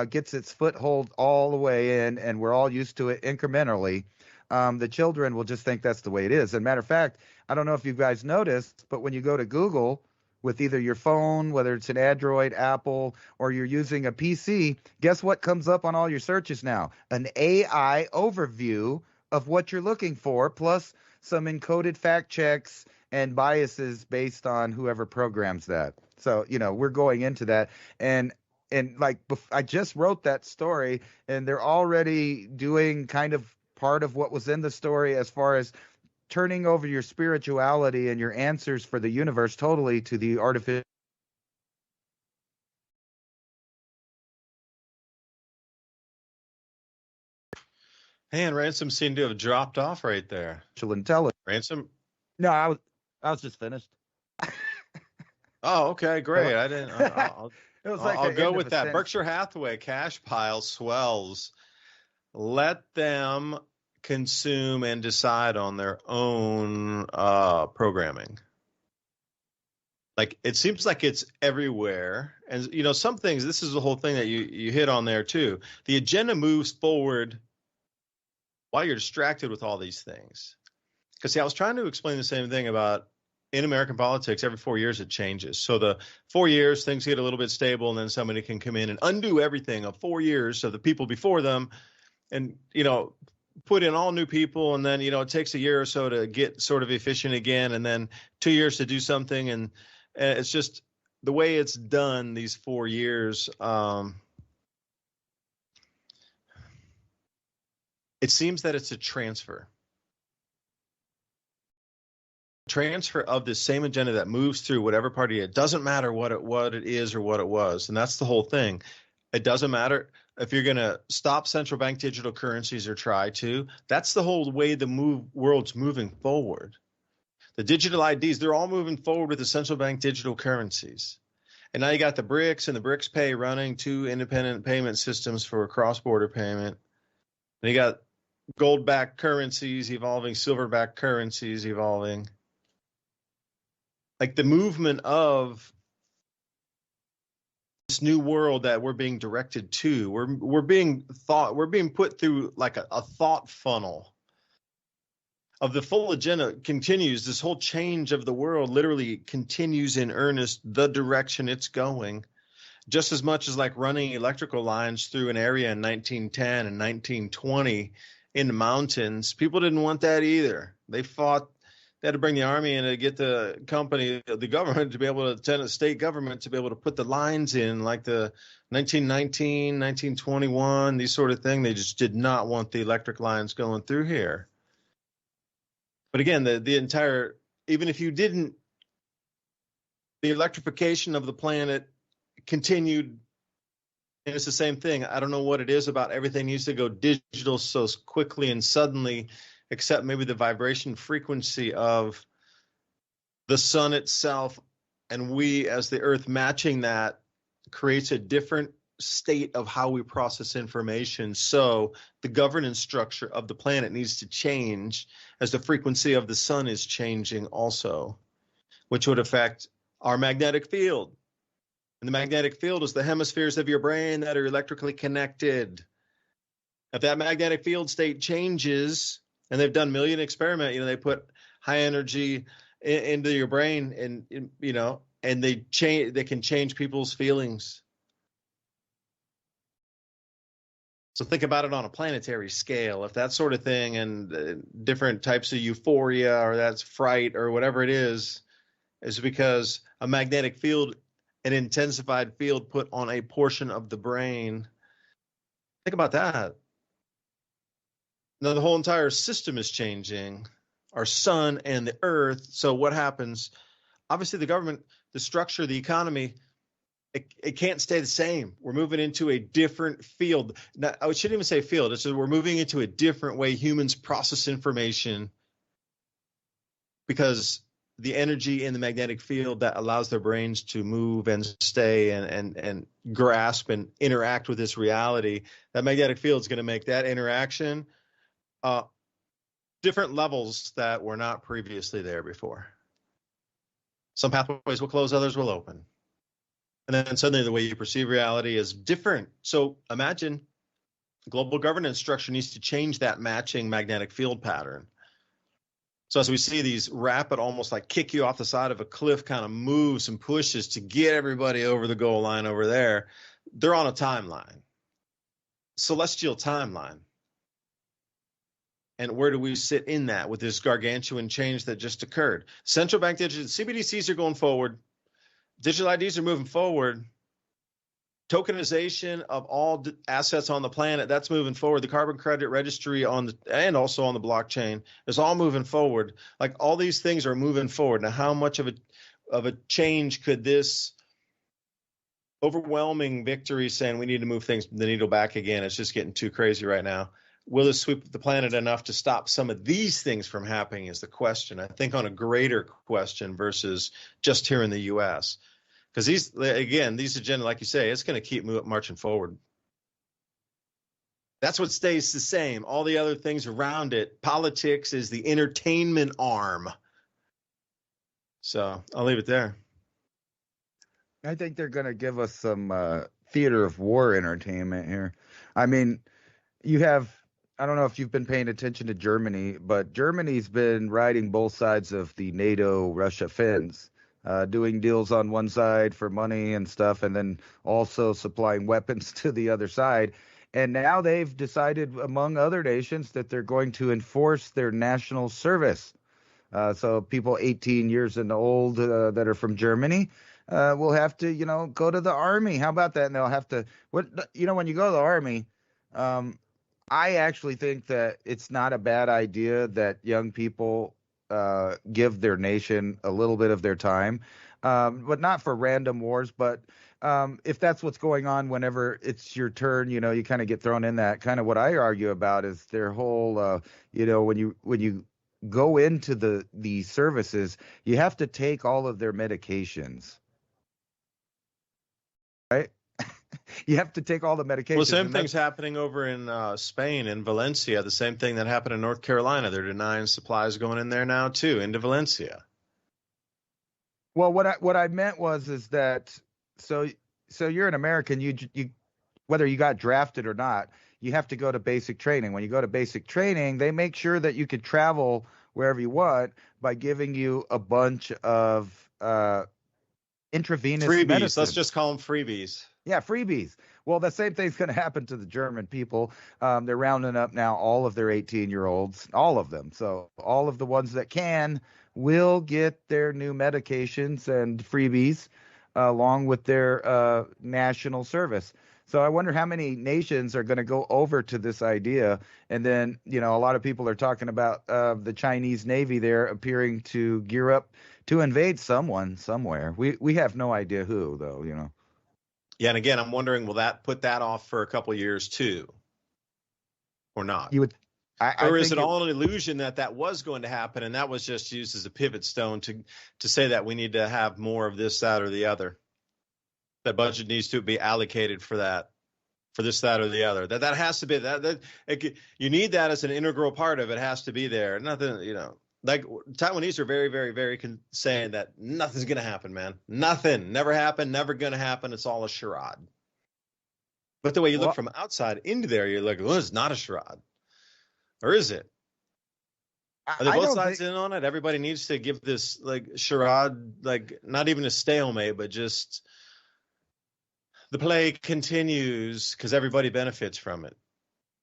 gets its foothold all the way in, and we're all used to it incrementally, the children will just think that's the way it is. As a matter of fact, I don't know if you guys noticed, but when you go to Google with either your phone, whether it's an Android, Apple, or you're using a PC, guess what comes up on all your searches now? An AI overview of what you're looking for, plus some encoded fact checks and biases based on whoever programs that. So, we're going into that. And like I just wrote that story, and they're already doing kind of part of what was in the story as far as turning over your spirituality and your answers for the universe totally to the artificial And Ransom seemed to have dropped off right there. intelligence. Ransom? No, I was just finished. Oh, okay, great. I didn't. It was like I'll the go end of with a that. sentence. Berkshire Hathaway cash pile swells. Let them consume and decide on their own programming. Like, it seems like it's everywhere. And, some things, this is the whole thing that you hit on there too. The agenda moves forward while you're distracted with all these things. Because, see, I was trying to explain the same thing about in American politics, every 4 years it changes. So the 4 years, things get a little bit stable, and then somebody can come in and undo everything of 4 years. So the people before them and, put in all new people. And then, it takes a year or so to get sort of efficient again. And then 2 years to do something. And it's just the way it's done these 4 years. It seems that it's a transfer of the same agenda that moves through whatever party. It doesn't matter what it is or what it was. And that's the whole thing. It doesn't matter if you're going to stop central bank digital currencies or try to. That's the whole way the world's moving forward. The digital IDs, they're all moving forward with the central bank digital currencies. And now you got the BRICS and the BRICS Pay running 2 independent payment systems for cross-border payment. And you got gold-backed currencies evolving, silver-backed currencies evolving. Like the movement of this new world that we're being directed to, we're being put through like a thought funnel of the full agenda continues. This whole change of the world literally continues in earnest, the direction it's going, just as much as like running electrical lines through an area in 1910 and 1920 in the mountains. People didn't want that either. They fought. They had to bring the army in to get the government to be able to, state government to be able to put the lines in, like the 1919, 1921, these sort of thing. They just did not want the electric lines going through here. But again, the entire, even if you didn't, the electrification of the planet continued, and it's the same thing. I don't know what it is about everything needs to go digital so quickly and suddenly, except maybe the vibration frequency of the sun itself, and we as the earth matching that creates a different state of how we process information. So the governance structure of the planet needs to change as the frequency of the sun is changing also, which would affect our magnetic field. And the magnetic field is the hemispheres of your brain that are electrically connected. If that magnetic field state changes, and they've done million experiment, they put high energy into your brain, and and they can change people's feelings. So think about it on a planetary scale. If that sort of thing and different types of euphoria or that's fright or whatever it is because a magnetic field, an intensified field put on a portion of the brain. Think about that. Now the whole entire system is changing, our sun and the earth. So what happens? Obviously the government, the structure, the economy, it can't stay the same. We're moving into a different field. Now, I shouldn't even say field. It's we're moving into a different way humans process information, because the energy in the magnetic field that allows their brains to move and stay and grasp and interact with this reality, that magnetic field is going to make that interaction different levels that were not previously there before. Some pathways will close, others will open. And then suddenly the way you perceive reality is different. So imagine global governance structure needs to change that matching magnetic field pattern. So as we see these rapid, almost like kick you off the side of a cliff kind of moves and pushes to get everybody over the goal line over there, they're on a timeline, celestial timeline. And where do we sit in that with this gargantuan change that just occurred? Central bank digital CBDCs are going forward. Digital IDs are moving forward. Tokenization of all assets on the planet, that's moving forward. The carbon credit registry and also on the blockchain is all moving forward. Like all these things are moving forward. Now, how much of a change could this overwhelming victory saying we need to move the needle back again? It's just getting too crazy right now. Will this sweep the planet enough to stop some of these things from happening is the question. I think on a greater question versus just here in the U.S. Because these agenda, like you say, it's going to keep marching forward. That's what stays the same. All the other things around it, politics is the entertainment arm. So I'll leave it there. I think they're going to give us some theater of war entertainment here. I mean, I don't know if you've been paying attention to Germany, but Germany's been riding both sides of the NATO-Russia fence, doing deals on one side for money and stuff, and then also supplying weapons to the other side. And now they've decided, among other nations, that they're going to enforce their national service. So people 18 years and old that are from Germany will have to, go to the army. How about that? And they'll have to, when you go to the army, I actually think that it's not a bad idea that young people give their nation a little bit of their time, but not for random wars. But if that's what's going on whenever it's your turn, you kind of get thrown in that. Kind of what I argue about is their whole, when you go into the services, you have to take all of their medications, right? You have to take all the medications. Well, same thing's happening over in Spain, in Valencia. The same thing that happened in North Carolina. They're denying supplies going in there now too, into Valencia. Well, what I meant is that so you're an American. You whether you got drafted or not, you have to go to basic training. When you go to basic training, they make sure that you could travel wherever you want by giving you a bunch of intravenous freebies. Medicine. Let's just call them freebies. Yeah, freebies. Well, the same thing's going to happen to the German people. They're rounding up now all of their 18-year-olds, all of them. So all of the ones that will get their new medications and freebies along with their national service. So I wonder how many nations are going to go over to this idea. And then, a lot of people are talking about the Chinese Navy there appearing to gear up to invade someone somewhere. We have no idea who, though, Yeah, and again, I'm wondering, will that put that off for a couple of years too, or not? Or is it all an illusion that was going to happen, and that was just used as a pivot stone to say that we need to have more of this, that, or the other? That budget needs to be allocated for that, for this, that, or the other. That has to be you need that as an integral part of it. Has to be there. Nothing, like Taiwanese are very, very, very saying that nothing's going to happen, man. Nothing, never happened, never going to happen. It's all a charade. But the way you look from outside into there, you're like, well, it's not a charade. Or is it? Are they both sides in on it? Everybody needs to give this charade, not even a stalemate, but just the play continues because everybody benefits from it.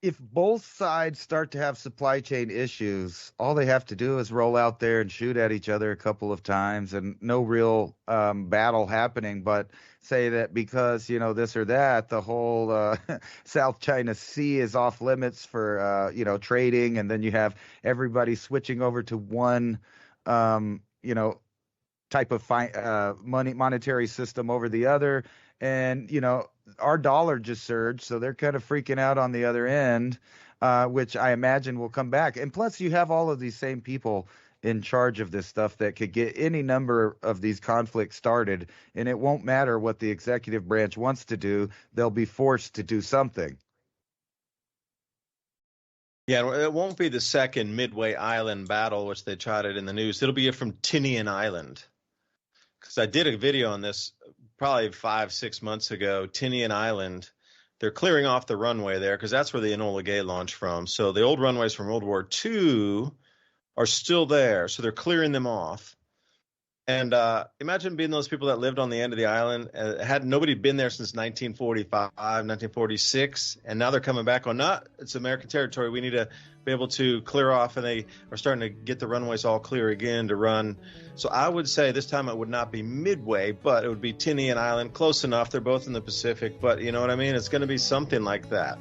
If both sides start to have supply chain issues, all they have to do is roll out there and shoot at each other a couple of times and no real battle happening. But say that because, this or that, the whole South China Sea is off limits for, trading. And then you have everybody switching over to one, type of monetary system over the other. And, our dollar just surged, so they're kind of freaking out on the other end, which I imagine will come back. And plus, you have all of these same people in charge of this stuff that could get any number of these conflicts started, and it won't matter what the executive branch wants to do. They'll be forced to do something. Yeah, it won't be the second Midway Island battle, which they trotted in the news. It'll be from Tinian Island. Because I did a video on this probably 5-6 months ago. Tinian Island, they're clearing off the runway there because that's where the Enola Gay launched from. So the old runways from World War II are still there. So they're clearing them off. And imagine being those people that lived on the end of the island, had nobody been there since 1945, 1946, and now they're coming back on, not it's American territory. We need to be able to clear off, and they are starting to get the runways all clear again to run. So I would say this time it would not be Midway, but it would be Tinian Island, close enough. They're both in the Pacific, but you know what I mean? It's going to be something like that.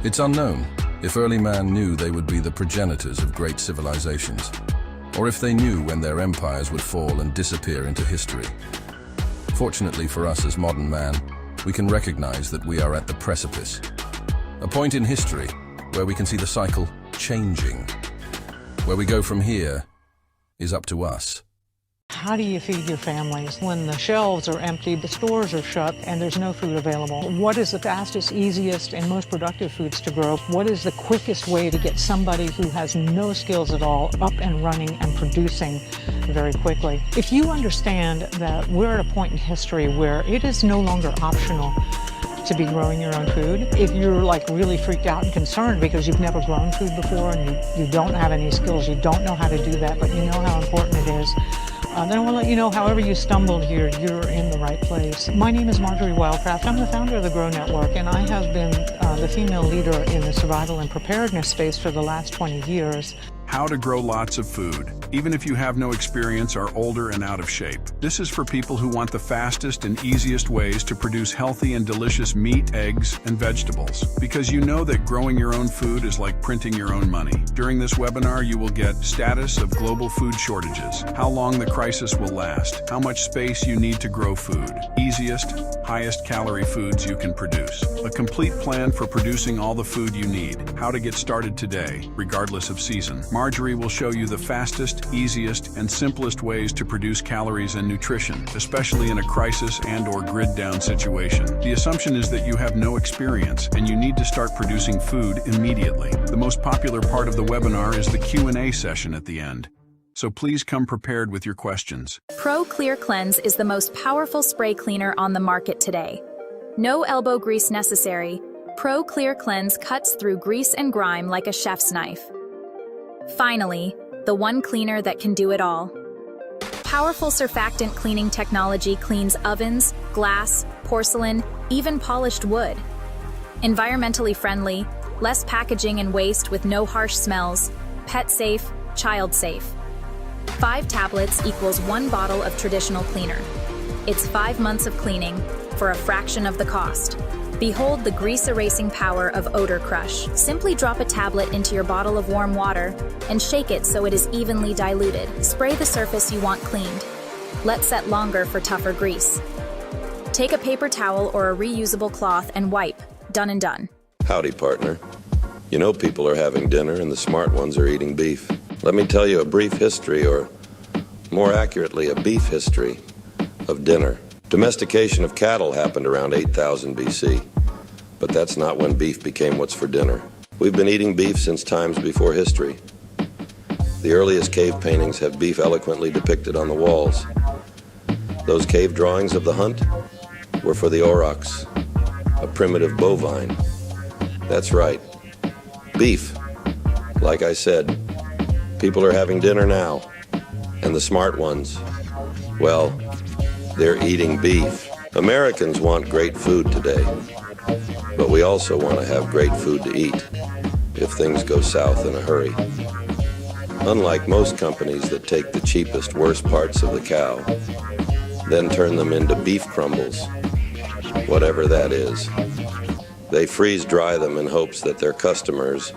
It's unknown if early man knew they would be the progenitors of great civilizations, or if they knew when their empires would fall and disappear into history. Fortunately for us as modern man, we can recognize that we are at the precipice, a point in history where we can see the cycle changing. Where we go from here is up to us. How do you feed your families when the shelves are empty, the stores are shut, and there's no food available? What is the fastest, easiest, and most productive foods to grow? What is the quickest way to get somebody who has no skills at all up and running and producing very quickly? If you understand that we're at a point in history where it is no longer optional to be growing your own food, if you're like really freaked out and concerned because you've never grown food before and you don't have any skills, you don't know how to do that, but you know how important it is, then I want to let you know, however you stumbled here, you're in the right place. My name is Marjorie Wildcraft. I'm the founder of the Grow Network, and I have been the female leader in the survival and preparedness space for the last 20 years. How to grow lots of food, even if you have no experience, are older and out of shape. This is for people who want the fastest and easiest ways to produce healthy and delicious meat, eggs, and vegetables. Because you know that growing your own food is like printing your own money. During this webinar, you will get status of global food shortages, how long the crisis will last, how much space you need to grow food, easiest, highest calorie foods you can produce, a complete plan for producing all the food you need, how to get started today, regardless of season. Marjorie will show you the fastest, easiest, and simplest ways to produce calories and nutrition, especially in a crisis and/or grid-down situation. The assumption is that you have no experience and you need to start producing food immediately. The most popular part of the webinar is the Q&A session at the end. So please come prepared with your questions. Pro Clear Cleanse is the most powerful spray cleaner on the market today. No elbow grease necessary. Pro Clear Cleanse cuts through grease and grime like a chef's knife. Finally, the one cleaner that can do it all. Powerful surfactant cleaning technology cleans ovens, glass, porcelain, even polished wood. Environmentally friendly, less packaging and waste with no harsh smells, pet safe, child safe. 5 tablets equals 1 bottle of traditional cleaner. It's 5 months of cleaning for a fraction of the cost. Behold the grease-erasing power of Odor Crush. Simply drop a tablet into your bottle of warm water and shake it so it is evenly diluted. Spray the surface you want cleaned. Let set longer for tougher grease. Take a paper towel or a reusable cloth and wipe. Done and done. Howdy, partner. You know people are having dinner and the smart ones are eating beef. Let me tell you a brief history, or more accurately, a beef history of dinner. Domestication of cattle happened around 8000 BC, but that's not when beef became what's for dinner. We've been eating beef since times before history. The earliest cave paintings have beef eloquently depicted on the walls. Those cave drawings of the hunt were for the aurochs, a primitive bovine. That's right, beef. Like I said, people are having dinner now, and the smart ones, well, they're eating beef. Americans want great food today, but we also want to have great food to eat if things go south in a hurry. Unlike most companies that take the cheapest, worst parts of the cow, then turn them into beef crumbles, whatever that is. They freeze-dry them in hopes that their customers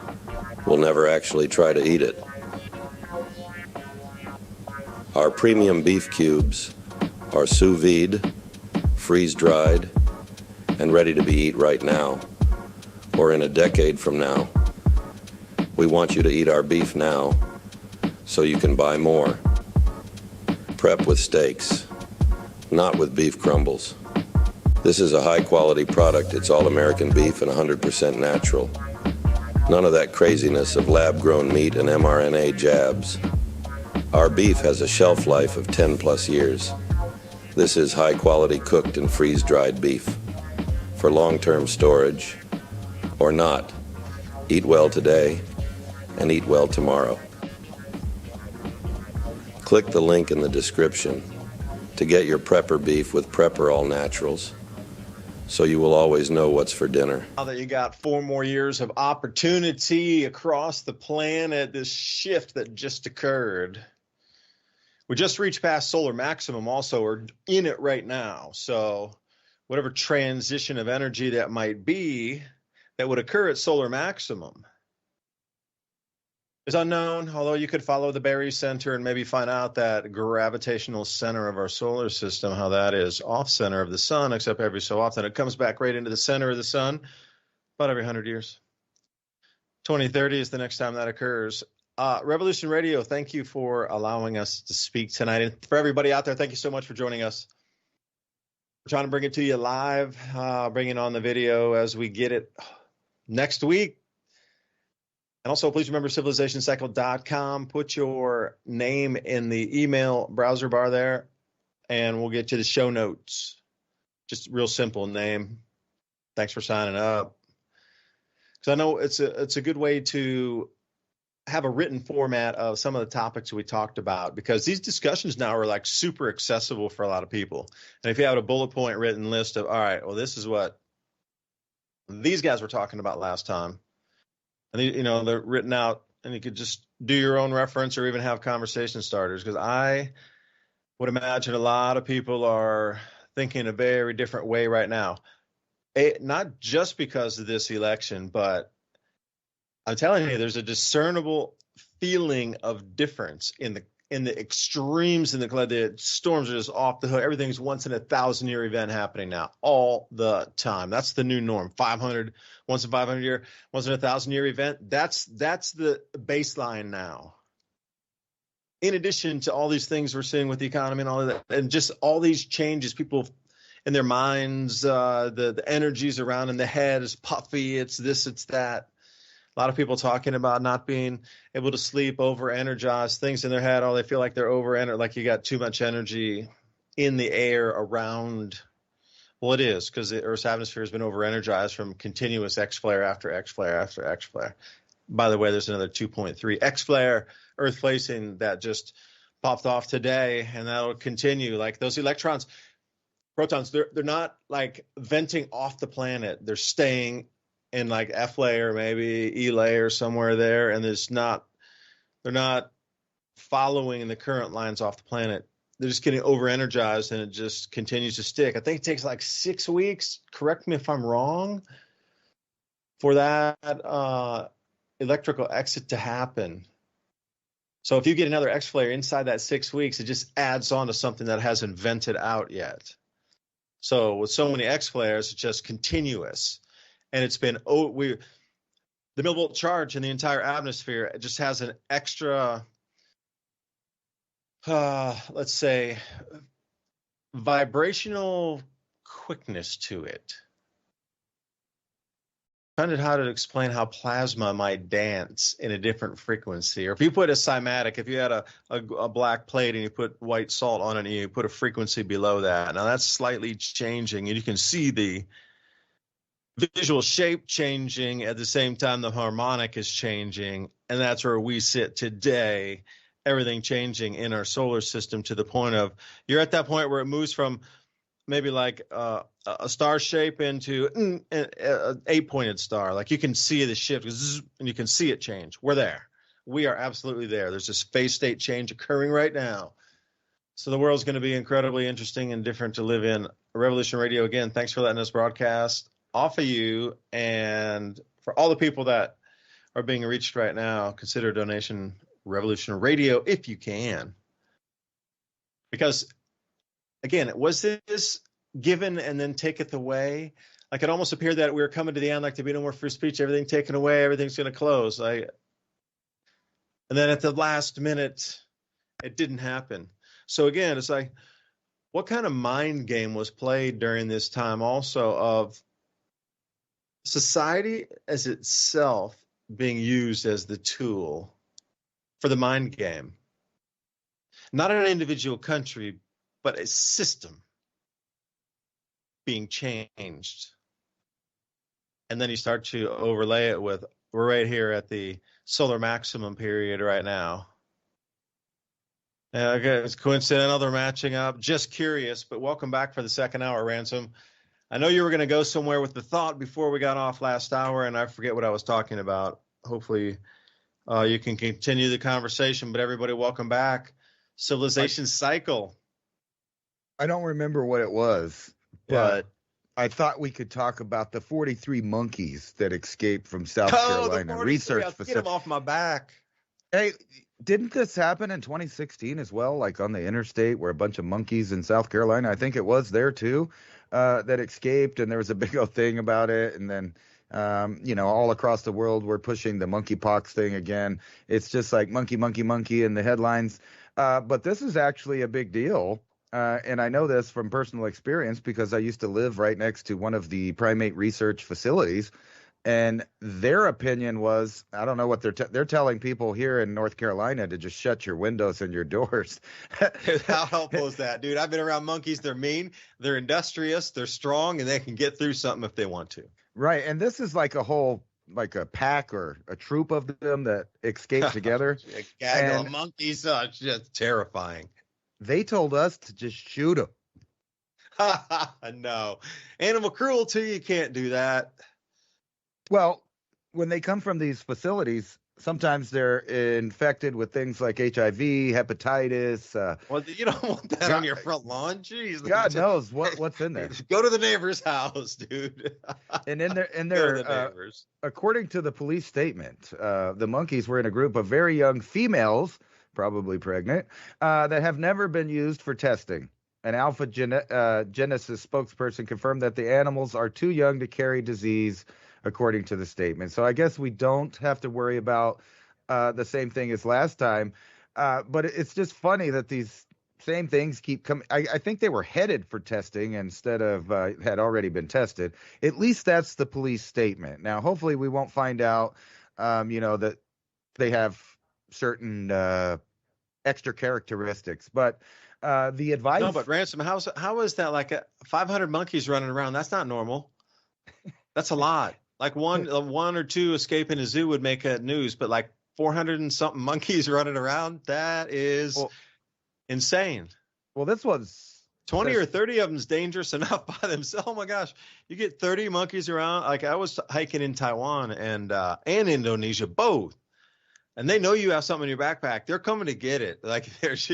will never actually try to eat it. Our premium beef cubes are sous vide, freeze-dried, and ready to be eaten right now, or in a decade from now. We want you to eat our beef now, so you can buy more. Prep with steaks, not with beef crumbles. This is a high-quality product. It's all American beef and 100% natural. None of that craziness of lab-grown meat and mRNA jabs. Our beef has a shelf life of 10+ years. This is high-quality cooked and freeze-dried beef for long-term storage, or not. Eat well today and eat well tomorrow. Click the link in the description to get your prepper beef with Prepper All Naturals, so you will always know what's for dinner. Now that you got 4 more years of opportunity across the planet, this shift that just occurred. We just reached past solar maximum also, or in it right now. So whatever transition of energy that might be that would occur at solar maximum is unknown, although you could follow the Berry Center and maybe find out that gravitational center of our solar system, how that is off center of the sun, except every so often it comes back right into the center of the sun, about every 100 years. 2030 is the next time that occurs. Revolution Radio, thank you for allowing us to speak tonight. And for everybody out there, thank you so much for joining us. We're trying to bring it to you live, bringing on the video as we get it next week. And also, please remember civilizationcycle.com. Put your name in the email browser bar there, and we'll get you the show notes. Just real simple name. Thanks for signing up. Because I know it's a good way to have a written format of some of the topics we talked about, because these discussions now are like super accessible for a lot of people. And if you have a bullet point written list of, all right, well, this is what these guys were talking about last time. And, you know, they're written out, and you could just do your own reference or even have conversation starters. Because I would imagine a lot of people are thinking a very different way right now. Not just because of this election, but I'm telling you, there's a discernible feeling of difference in the extremes. The storms are just off the hook. Everything's once in a 1,000-year event happening now, all the time. That's the new norm. 500, once in 500 year, once in a 1,000-year event. That's the baseline now. In addition to all these things we're seeing with the economy and all of that, and just all these changes, people in their minds, the energies around in the head is puffy. It's this, it's that. A lot of people talking about not being able to sleep, over-energized, things in their head. Oh, they feel like they're over-energized, like you got too much energy in the air around. Well, it is, because the Earth's atmosphere has been over-energized from continuous X-flare after X-flare after X-flare. By the way, there's another 2.3 X-flare Earth facing that just popped off today, and that'll continue. Like those electrons, protons, they're not like venting off the planet. They're staying in like F layer, maybe E layer somewhere there, and they're not following the current lines off the planet. They're just getting over energized, and it just continues to stick. I think it takes like 6 weeks, correct me if I'm wrong, for that electrical exit to happen. So if you get another X flare inside that 6 weeks, it just adds on to something that hasn't vented out yet. So with so many X flares, it's just continuous. And it's been, the millivolt charge in the entire atmosphere, it just has an extra, let's say, vibrational quickness to it. I found it hard to explain how plasma might dance in a different frequency. Or if you put a cymatic, if you had a black plate and you put white salt on it and you put a frequency below that, now that's slightly changing, and you can see the visual shape changing at the same time the harmonic is changing, and that's where we sit today. Everything changing in our solar system to the point of you're at that point where it moves from maybe like a star shape into an 8-pointed star. Like you can see the shift, and you can see it change. We're there. We are absolutely there. There's this phase state change occurring right now. So the world's going to be incredibly interesting and different to live in. Revolution Radio, again, thanks for letting us broadcast off of you. And for all the people that are being reached right now, consider a donation, Revolution Radio, if you can. Because, again, was this given and then taketh away? Like it almost appeared that we were coming to the end, like there'd be no more free speech, everything taken away, everything's going to close. And then at the last minute, it didn't happen. So again, it's like, what kind of mind game was played during this time also of society as itself being used as the tool for the mind game? Not an individual country, but a system being changed. And then you start to overlay it with, we're right here at the solar maximum period right now. Yeah, okay, it's coincidental they're matching up. Just curious, but welcome back for the second hour, Ransom. I know you were going to go somewhere with the thought before we got off last hour, and I forget what I was talking about. Hopefully, you can continue the conversation. But everybody, welcome back. Civilization cycle. I don't remember what it was, but I thought we could talk about the 43 monkeys that escaped from South Carolina research facility. Get them off my back. Hey, didn't this happen in 2016 as well? Like on the interstate where a bunch of monkeys in South Carolina, I think it was there too, that escaped, and there was a big old thing about it. And then, all across the world, we're pushing the monkeypox thing again. It's just like monkey, monkey, monkey in the headlines. But this is actually a big deal. And I know this from personal experience because I used to live right next to one of the primate research facilities. And their opinion was, I don't know what they're telling people here in North Carolina to just shut your windows and your doors. How helpful is that, dude? I've been around monkeys. They're mean, they're industrious, they're strong, and they can get through something if they want to. Right. And this is like a pack or a troop of them that escaped together. A gaggle of monkeys. It's just terrifying. They told us to just shoot them. No. Animal cruelty, you can't do that. Well, when they come from these facilities, sometimes they're infected with things like HIV, hepatitis. Well, you don't want that on your front lawn. Jeez. God knows what's in there. Go to the neighbor's house, dude. And in their according to the police statement, the monkeys were in a group of very young females, probably pregnant, that have never been used for testing. An Alpha Genesis spokesperson confirmed that the animals are too young to carry disease, according to the statement. So I guess we don't have to worry about the same thing as last time. But it's just funny that these same things keep coming. I think they were headed for testing instead of had already been tested. At least that's the police statement. Now, hopefully we won't find out, that they have certain extra characteristics. But the advice... No, but Ransom, how is that like 500 monkeys running around? That's not normal. That's a lot. Like one or two escape in a zoo would make news, but like 400 and something monkeys running around, that is insane. Well, this was 20 or 30 of them is dangerous enough by themselves. Oh my gosh, you get 30 monkeys around. Like I was hiking in Taiwan and Indonesia, both, and they know you have something in your backpack. They're coming to get it. Like there's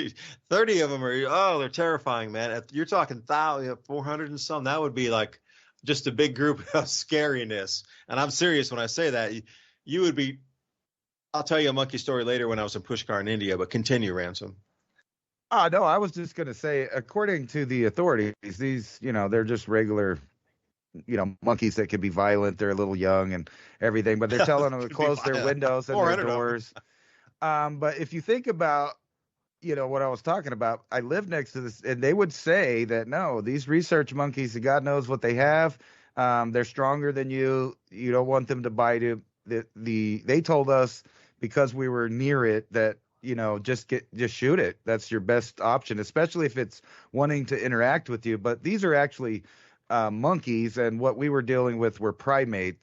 30 of them they're terrifying, man. If you're talking 400 and something, that would be like just a big group of scariness. And I'm serious when I say that. You would be, I'll tell you a monkey story later when I was in Pushkar in India, but continue, Ransom. No, I was just going to say, according to the authorities, these, they're just regular, monkeys that can be violent. They're a little young and everything, but they're telling them to close their windows and their doors. But if you think about, what I was talking about, I live next to this, and they would say that, no, these research monkeys, God knows what they have. They're stronger than you. You don't want them to bite you. They told us, because we were near it, that, just shoot it. That's your best option, especially if it's wanting to interact with you. But these are actually monkeys, and what we were dealing with were primate.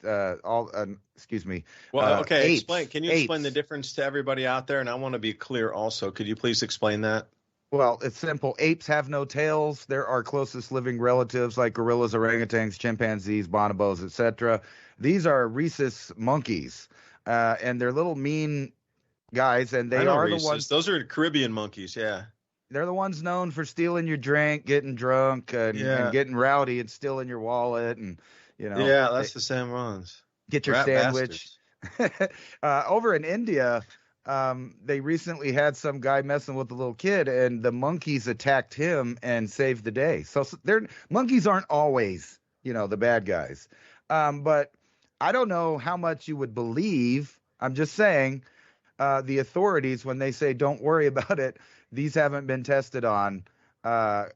Excuse me. Well, okay. Apes. Explain. Can you explain the difference to everybody out there? And I want to be clear also. Could you please explain that? Well, it's simple. Apes have no tails. They're our closest living relatives, like gorillas, orangutans, chimpanzees, bonobos, etc. These are rhesus monkeys, and they're little mean guys, and they are the ones. Those are Caribbean monkeys, yeah. They're the ones known for stealing your drink, getting drunk, and getting rowdy and stealing your wallet, and Yeah, that's the same ones. Get your sandwich. Over in India, they recently had some guy messing with a little kid, and the monkeys attacked him and saved the day. So monkeys aren't always, the bad guys. But I don't know how much you would believe. I'm just saying, the authorities, when they say don't worry about it, these haven't been tested on. Go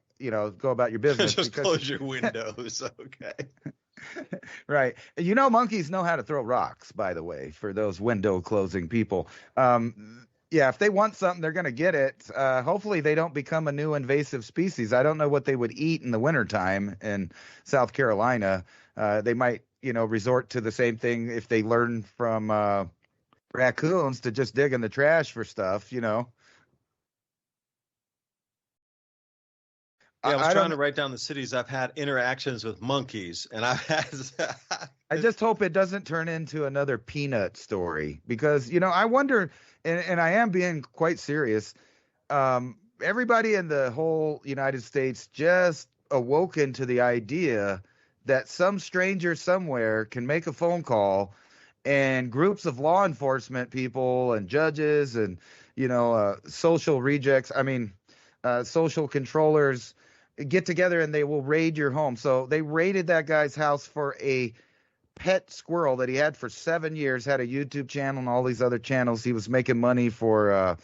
about your business. Just close your windows, okay? Right. Monkeys know how to throw rocks, by the way, for those window closing people. If they want something, they're going to get it. Hopefully they don't become a new invasive species. I don't know what they would eat in the wintertime in South Carolina. They might, resort to the same thing if they learn from raccoons to just dig in the trash for stuff, Yeah, I was I trying don't. to write down the cities I've had interactions with monkeys, and I've had. I just hope it doesn't turn into another peanut story because, I wonder, and I am being quite serious. Everybody in the whole United States just awoken to the idea that some stranger somewhere can make a phone call and groups of law enforcement people and judges and, social rejects, social controllers get together and they will raid your home. So they raided that guy's house for a pet squirrel that he had for 7 years, had a YouTube channel and all these other channels. He was making money for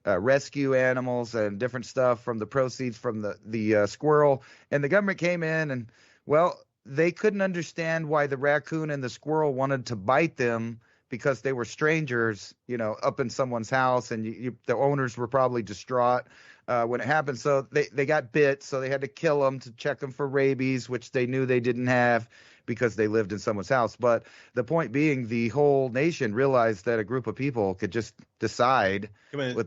rescue animals and different stuff from the proceeds from the squirrel. And the government came in and, well, they couldn't understand why the raccoon and the squirrel wanted to bite them because they were strangers, up in someone's house, and the owners were probably distraught when it happened. So they got bit, so they had to kill them to check them for rabies, which they knew they didn't have because they lived in someone's house. But the point being, the whole nation realized that a group of people could just decide.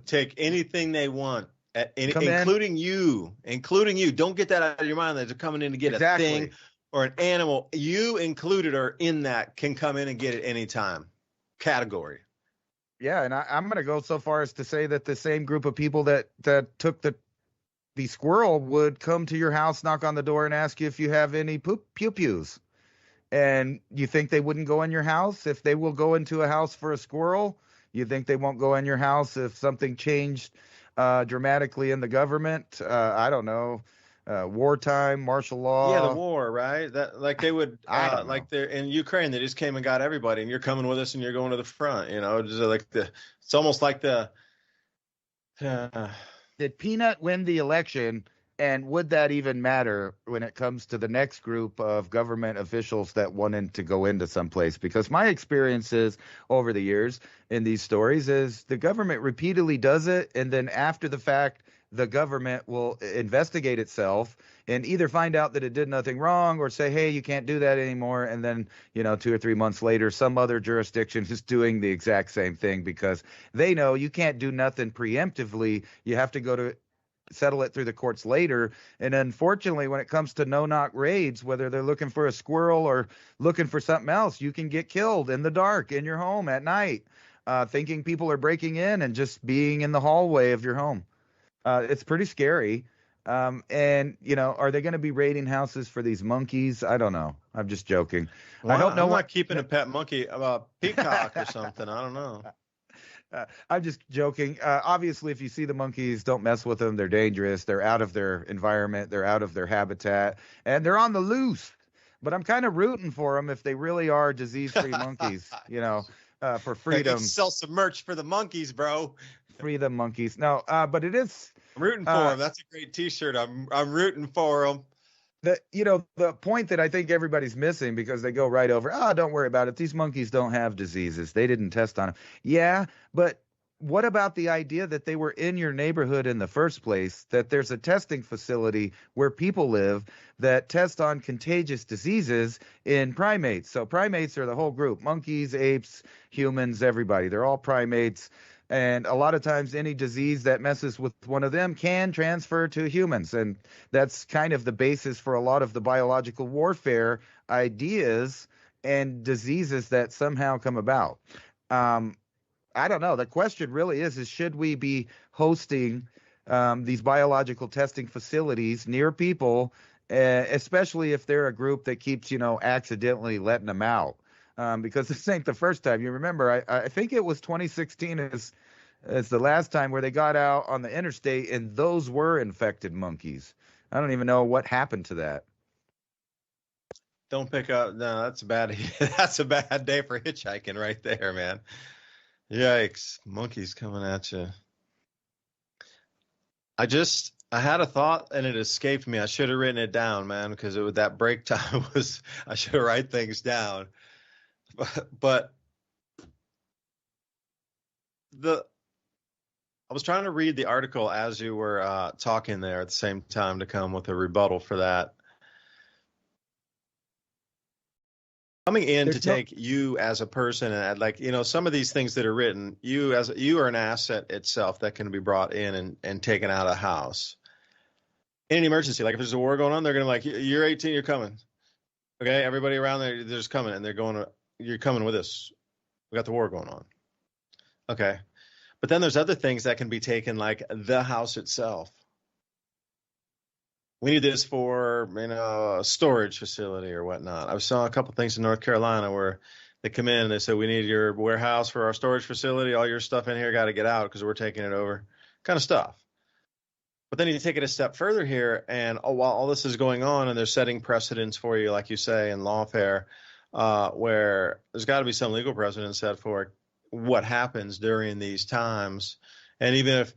Take anything they want, including you. Don't get that out of your mind that they're coming in to get a thing or an animal. You included are in that, can come in and get it anytime category. Yeah, and I'm going to go so far as to say that the same group of people that took the squirrel would come to your house, knock on the door, and ask you if you have any pew-pews. And you think they wouldn't go in your house if they will go into a house for a squirrel? You think they won't go in your house if something changed dramatically in the government? I don't know. Wartime, martial law. Yeah, the war, right? That like they would, like they're in Ukraine, they just came and got everybody, and you're coming with us, and you're going to the front. Just like it's almost like the. Did Peanut win the election? And would that even matter when it comes to the next group of government officials that wanted to go into someplace? Because my experiences over the years in these stories is the government repeatedly does it. And then after the fact, the government will investigate itself and either find out that it did nothing wrong or say, hey, you can't do that anymore. And then, 2 or 3 months later, some other jurisdiction is doing the exact same thing because they know you can't do nothing preemptively. You have to go to settle it through the courts later. And unfortunately, when it comes to no-knock raids, whether they're looking for a squirrel or looking for something else, you can get killed in the dark in your home at night, thinking people are breaking in and just being in the hallway of your home. It's pretty scary. And, are they going to be raiding houses for these monkeys? I don't know. I'm just joking. Well, I hope no one keeping a pet monkey, peacock or something. I don't know. I'm just joking. Obviously, if you see the monkeys, don't mess with them. They're dangerous. They're out of their environment. They're out of their habitat, and they're on the loose. But I'm kind of rooting for them if they really are disease-free monkeys, for freedom. Sell some merch for the monkeys, bro. Free the monkeys. No, but it is. I'm rooting for them. That's a great T-shirt. I'm rooting for them. The point that I think everybody's missing because they go right over, don't worry about it. These monkeys don't have diseases. They didn't test on them. Yeah, but what about the idea that they were in your neighborhood in the first place, that there's a testing facility where people live that test on contagious diseases in primates? So primates are the whole group, monkeys, apes, humans, everybody. They're all primates. And a lot of times any disease that messes with one of them can transfer to humans. And that's kind of the basis for a lot of the biological warfare ideas and diseases that somehow come about. I don't know. The question really is should we be hosting these biological testing facilities near people, especially if they're a group that keeps, accidentally letting them out? Because this ain't the first time. You remember, I think it was 2016 is the last time where they got out on the interstate and those were infected monkeys. I don't even know what happened to that. Don't pick up. No, that's a bad. That's a bad day for hitchhiking right there, man. Yikes! Monkeys coming at you. I had a thought and it escaped me. I should have written it down, man, because that break time was. I should have write things down. But I was trying to read the article as you were talking there at the same time to come with a rebuttal for that. Coming in to take you as a person and some of these things that are written, you are an asset itself that can be brought in and taken out of the house. in an emergency, like if there's a war going on, they're going to like, you're 18, you're coming. Okay, everybody around there, they're just coming, and they're going, you're coming with us. We got the war going on. Okay. But then there's other things that can be taken, like the house itself. We need this for, a storage facility or whatnot. I saw a couple things in North Carolina where they come in and they say, we need your warehouse for our storage facility. All your stuff in here got to get out because we're taking it over, kind of stuff. But then you take it a step further here, and while all this is going on and they're setting precedents for you, like you say, in lawfare, where there's got to be some legal precedent set for what happens during these times. And even if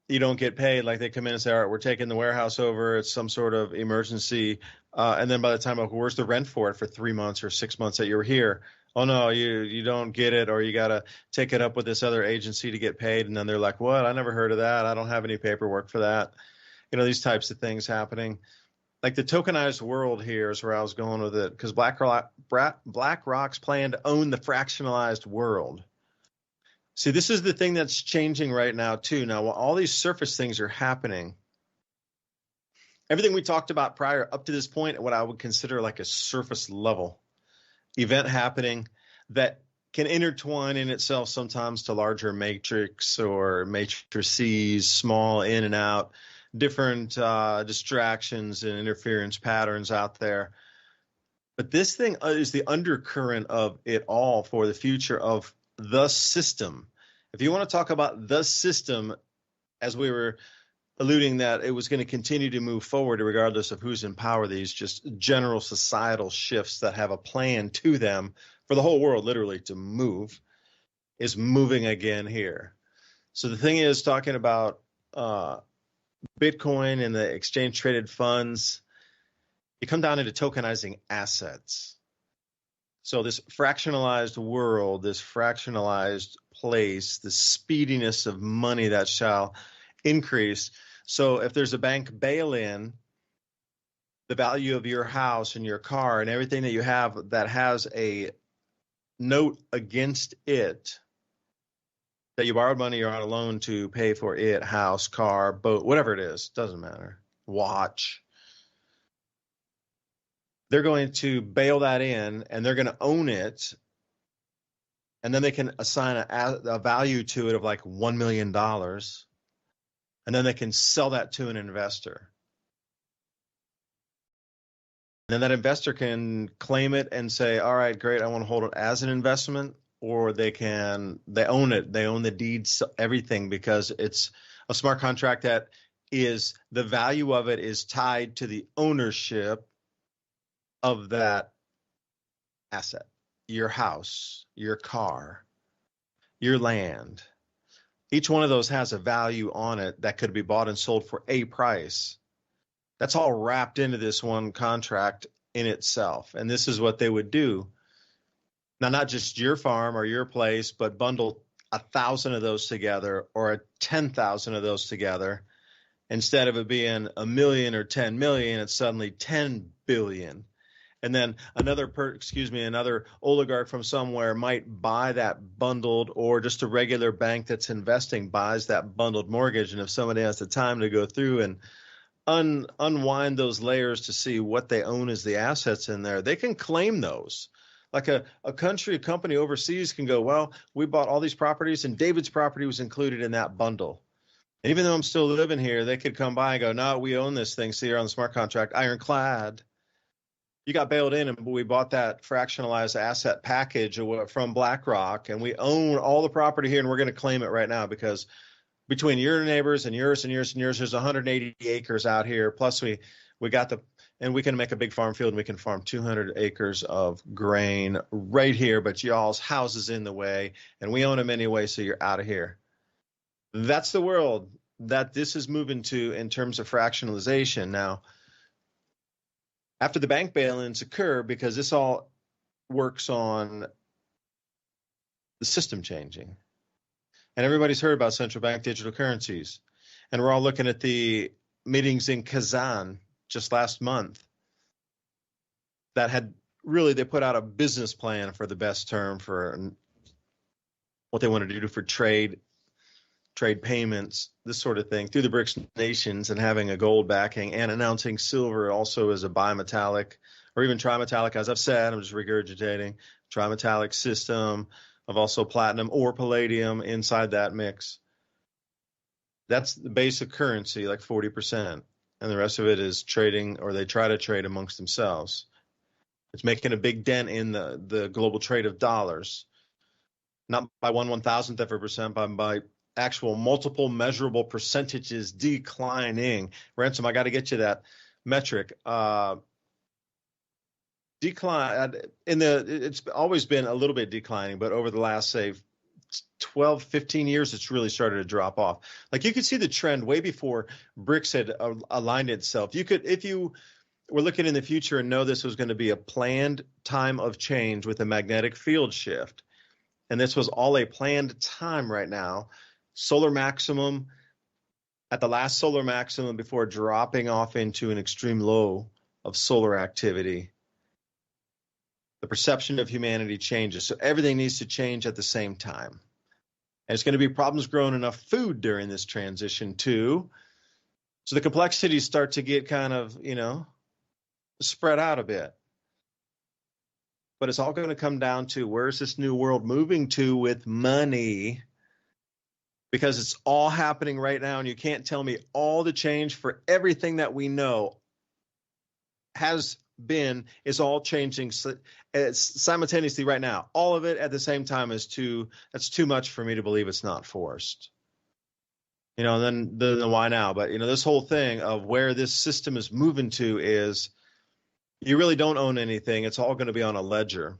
you don't get paid, like they come in and say, all right, we're taking the warehouse over, it's some sort of emergency. And then by the time, where's the rent for it for 3 months or 6 months that you were here? Oh, no, you don't get it, or you got to take it up with this other agency to get paid. And then they're like, what? I never heard of that. I don't have any paperwork for that. These types of things happening. Like the tokenized world here is where I was going with it, because BlackRock's plan to own the fractionalized world. See, this is the thing that's changing right now, too. Now, while all these surface things are happening, everything we talked about prior up to this point, what I would consider like a surface level event happening that can intertwine in itself sometimes to larger matrix or matrices, small in and out, different distractions and interference patterns out there. But this thing is the undercurrent of it all for the future of the system. If you want to talk about the system, as we were alluding that it was going to continue to move forward regardless of who's in power, these just general societal shifts that have a plan to them for the whole world literally to move, is moving again here. So the thing is, talking about Bitcoin and the exchange traded funds, you come down into tokenizing assets. So this fractionalized world, this fractionalized place, the speediness of money that shall increase. So if there's a bank bail-in, the value of your house and your car and everything that you have that has a note against it, that you borrowed money or on a loan to pay for it, house, car, boat, whatever it is, doesn't matter, watch. They're going to bail that in, and they're going to own it, and then they can assign a value to it of like $1 million, and then they can sell that to an investor. And then that investor can claim it and say, all right, great, I want to hold it as an investment, or they own it. They own the deeds, everything, because it's a smart contract that is, the value of it is tied to the ownership of that asset, your house, your car, your land. Each one of those has a value on it that could be bought and sold for a price. That's all wrapped into this one contract in itself. And this is what they would do. Now, not just your farm or your place, but bundle 1,000 of those together or 10,000 of those together. Instead of it being 1 million or 10 million, it's suddenly 10 billion. And then another oligarch from somewhere might buy that bundled, or just a regular bank that's investing buys that bundled mortgage. And if somebody has the time to go through and unwind those layers to see what they own as the assets in there, they can claim those. Like a company overseas can go, well, we bought all these properties and David's property was included in that bundle. And even though I'm still living here, they could come by and go, no, we own this thing. See, you're on the smart contract, ironclad. You got bailed in, and we bought that fractionalized asset package from BlackRock, and we own all the property here, and we're going to claim it right now because between your neighbors and yours and yours and yours, there's 180 acres out here. Plus, we got and we can make a big farm field, and we can farm 200 acres of grain right here, but y'all's house is in the way, and we own them anyway, so you're out of here. That's the world that this is moving to in terms of fractionalization. Now, after the bank bail-ins occur, because this all works on the system changing. And everybody's heard about central bank digital currencies. And we're all looking at the meetings in Kazan just last month that had really, they put out a business plan, for the best term, for what they wanted to do for trade trade payments, this sort of thing, through the BRICS nations, and having a gold backing and announcing silver also as a bimetallic or even trimetallic, as I've said, I'm just regurgitating, trimetallic system of also platinum or palladium inside that mix. That's the basic currency, like 40%. And the rest of it is trading, or they try to trade amongst themselves. It's making a big dent in the global trade of dollars, not by 1/1000th of a percent, but by actual multiple measurable percentages declining. Ransom, I got to get you that metric. Decline it's always been a little bit declining, but over the last, say, 12, 15 years, it's really started to drop off. Like you could see the trend way before BRICS had aligned itself. You could, if you were looking in the future and know this was going to be a planned time of change with a magnetic field shift, and this was all a planned time right now, solar maximum at the last solar maximum before dropping off into an extreme low of solar activity, the perception of humanity changes. So everything needs to change at the same time. And it's going to be problems growing enough food during this transition too. So the complexities start to get kind of, spread out a bit. But it's all going to come down to, where's this new world moving to with money? Because it's all happening right now, and you can't tell me all the change for everything that we know is all changing simultaneously right now. All of it at the same time that's too much for me to believe it's not forced. And then why now? But this whole thing of where this system is moving to is, you really don't own anything. It's all going to be on a ledger.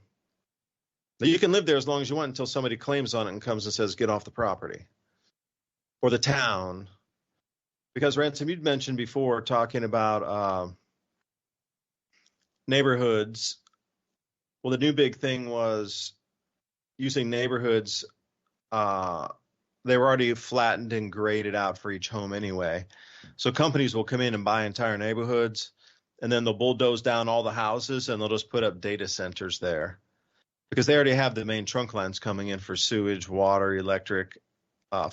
Now, you can live there as long as you want until somebody claims on it and comes and says, get off the property or the town. Because Ransom, you'd mentioned before talking about neighborhoods. Well, the new big thing was using neighborhoods. They were already flattened and graded out for each home anyway. So companies will come in and buy entire neighborhoods, and then they'll bulldoze down all the houses and they'll just put up data centers there because they already have the main trunk lines coming in for sewage, water, electric,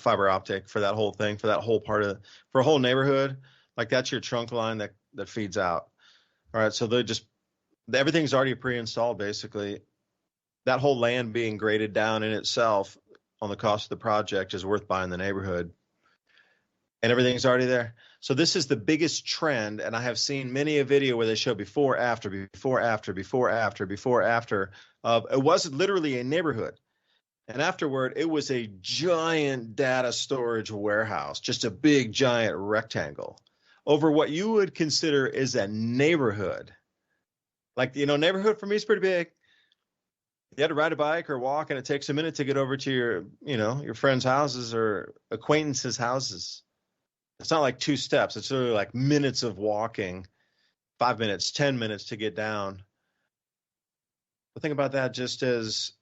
fiber optic for that whole thing, for that whole for a whole neighborhood. Like that's your trunk line that feeds out. All right. So everything's already pre-installed basically. That whole land being graded down in itself on the cost of the project is worth buying the neighborhood. And everything's already there. So this is the biggest trend, and I have seen many a video where they show before, after. It was literally a neighborhood. And afterward, it was a giant data storage warehouse, just a big, giant rectangle over what you would consider is a neighborhood. Like, neighborhood for me is pretty big. You had to ride a bike or walk, and it takes a minute to get over to your friends' houses or acquaintances' houses. It's not like 2 steps. It's literally like minutes of walking, 5 minutes, 10 minutes to get down. But think about that just as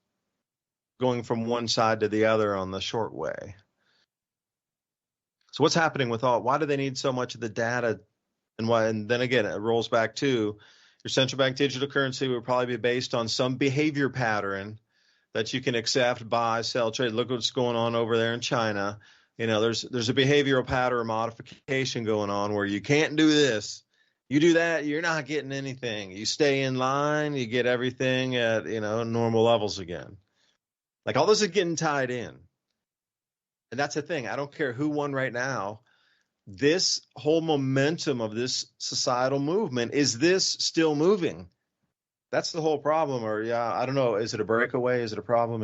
going from one side to the other on the short way. So what's happening with why do they need so much of the data? And why? And then again, it rolls back to your central bank digital currency would probably be based on some behavior pattern that you can accept, buy, sell, trade. Look what's going on over there in China. There's a behavioral pattern or modification going on where you can't do this. You do that, you're not getting anything. You stay in line, you get everything at, normal levels again. Like all this is getting tied in. And that's the thing. I don't care who won right now. This whole momentum of this societal movement, is this still moving? That's the whole problem. Or, I don't know. Is it a breakaway? Is it a problem?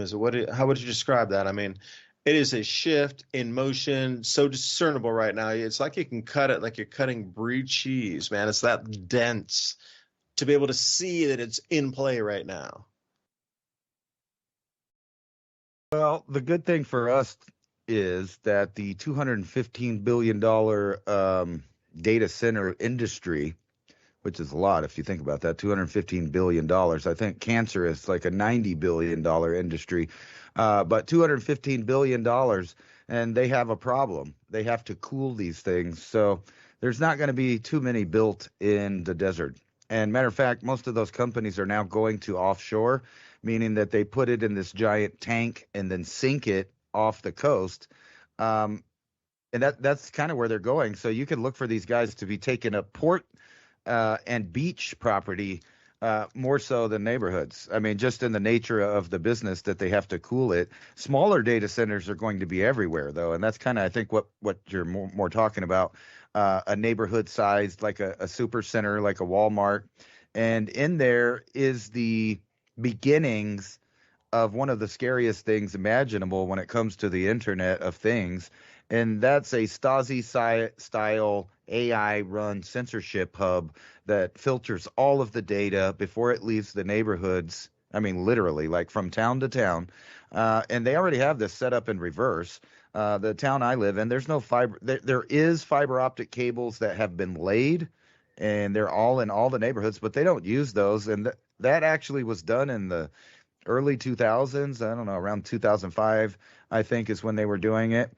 How would you describe that? I mean, it is a shift in motion, so discernible right now. It's like you can cut it like you're cutting brie cheese, man. It's that dense to be able to see that it's in play right now. Well, the good thing for us is that the $215 billion data center industry, which is a lot if you think about that, $215 billion. I think cancer is like a $90 billion industry, but $215 billion, and they have a problem. They have to cool these things. So there's not going to be too many built in the desert. And matter of fact, most of those companies are now going to offshore, meaning that they put it in this giant tank and then sink it off the coast. And that's kind of where they're going. So you can look for these guys to be taking a port and beach property more so than neighborhoods. I mean, just in the nature of the business that they have to cool it. Smaller data centers are going to be everywhere, though, and that's kind of, I think, what you're more talking about. A neighborhood sized, like a super center, like a Walmart, and in there is the beginnings of one of the scariest things imaginable when it comes to the Internet of Things, and that's a Stasi-style AI-run censorship hub that filters all of the data before it leaves the neighborhoods. I mean, literally, like from town to town. And they already have this set up in reverse. The town I live in, there's no fiber. There is fiber optic cables that have been laid, and they're all in all the neighborhoods, but they don't use those. And that actually was done in the early 2000s. I don't know, around 2005, I think, is when they were doing it.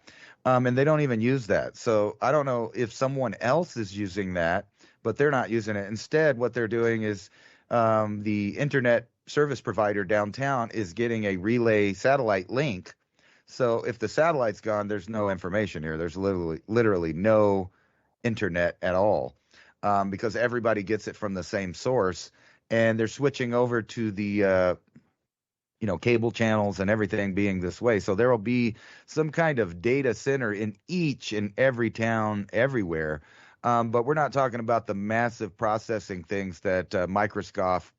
And they don't even use that. So I don't know if someone else is using that, but they're not using it. Instead, what they're doing is the internet service provider downtown is getting a relay satellite link. So if the satellite's gone, there's no information here. There's literally no internet at all, because everybody gets it from the same source. And they're switching over to the cable channels and everything being this way. So there will be some kind of data center in each and every town everywhere. But we're not talking about the massive processing things that Microsoft,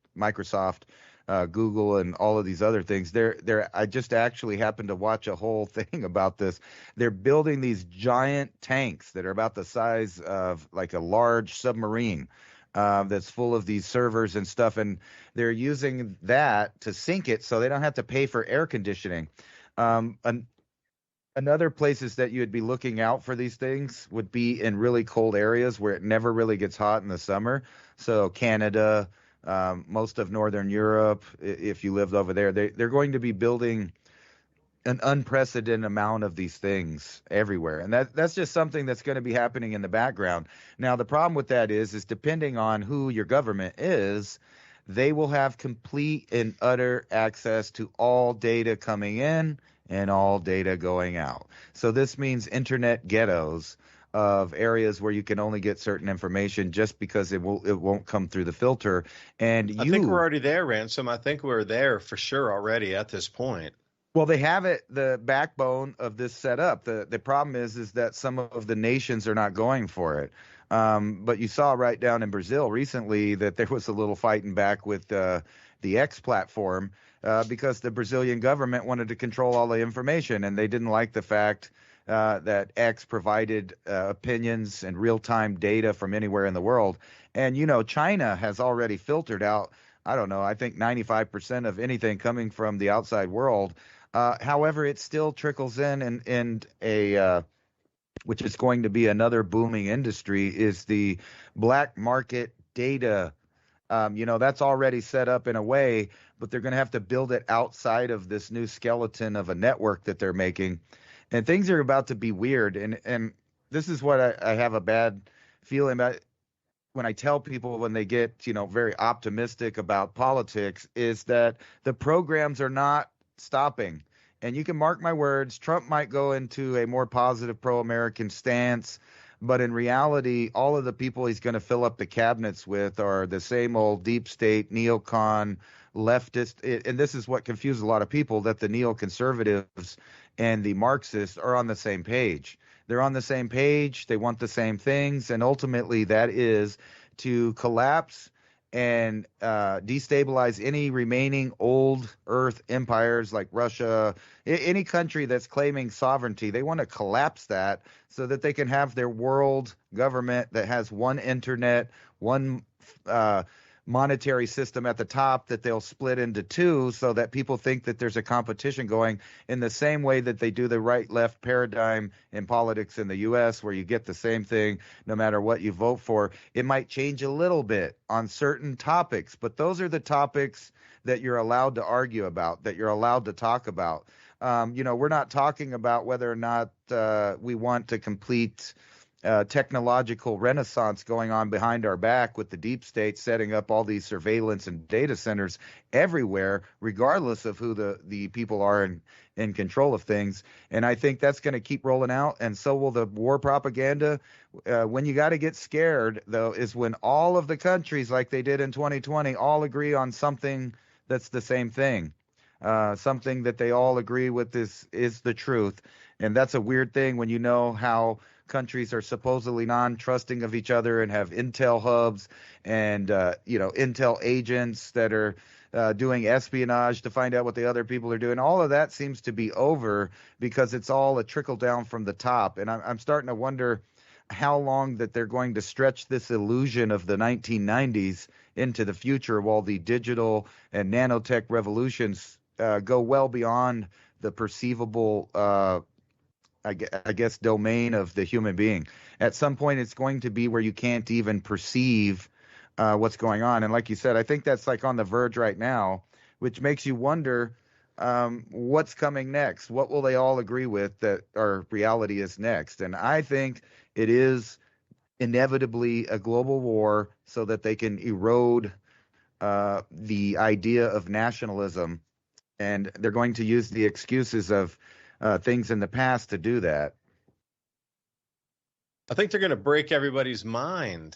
Google, and all of these other things. I just actually happened to watch a whole thing about this. They're building these giant tanks that are about the size of like a large submarine. That's full of these servers and stuff, and they're using that to sync it so they don't have to pay for air conditioning. Another places that you would be looking out for these things would be in really cold areas where it never really gets hot in the summer. So Canada, most of Northern Europe, if you lived over there, they're going to be building an unprecedented amount of these things everywhere. And that's just something that's going to be happening in the background. Now, the problem with that is depending on who your government is, they will have complete and utter access to all data coming in and all data going out. So this means internet ghettos of areas where you can only get certain information just because it won't come through the filter. And I think we're already there, Ransom. I think we're there for sure already at this point. Well, they have it, the backbone of this set up. The problem is that some of the nations are not going for it. But you saw right down in Brazil recently that there was a little fighting back with the X platform because the Brazilian government wanted to control all the information, and they didn't like the fact that X provided opinions and real-time data from anywhere in the world. And, China has already filtered out, I don't know, I think 95% of anything coming from the outside world. However, it still trickles in, and which is going to be another booming industry, is the black market data. That's already set up in a way, but they're going to have to build it outside of this new skeleton of a network that they're making. And things are about to be weird. And this is what I have a bad feeling about when I tell people when they get, very optimistic about politics, is that the programs are not stopping. And you can mark my words, Trump might go into a more positive pro-American stance, but in reality, all of the people he's going to fill up the cabinets with are the same old deep state, neocon, leftist. And this is what confuses a lot of people, that the neoconservatives and the Marxists are on the same page. They're on the same page. They want the same things. And ultimately, that is to collapse and destabilize any remaining old earth empires like Russia, any country that's claiming sovereignty. They want to collapse that so that they can have their world government that has one internet, one monetary system at the top that they'll split into two, so that people think that there's a competition going, in the same way that they do the right-left paradigm in politics in the U.S., where you get the same thing no matter what you vote for. It might change a little bit on certain topics, but those are the topics that you're allowed to argue about, that you're allowed to talk about. We're not talking about whether or not we want to complete technological renaissance going on behind our back with the deep state setting up all these surveillance and data centers everywhere, regardless of who the people are in control of things. And I think that's going to keep rolling out, and so will the war propaganda. When you got to get scared, though, is when all of the countries, like they did in 2020, all agree on something that's the same thing. Something that they all agree with is the truth. And that's a weird thing when you know how countries are supposedly non-trusting of each other and have intel hubs and intel agents that are doing espionage to find out what the other people are doing. All of that seems to be over because it's all a trickle down from the top. And I'm starting to wonder how long that they're going to stretch this illusion of the 1990s into the future, while the digital and nanotech revolutions go well beyond the perceivable I guess, domain of the human being. At some point, it's going to be where you can't even perceive what's going on. And like you said, I think that's like on the verge right now, which makes you wonder what's coming next. What will they all agree with that our reality is next? And I think it is inevitably a global war so that they can erode the idea of nationalism. And they're going to use the excuses of things in the past to do that. I think they're going to break everybody's mind.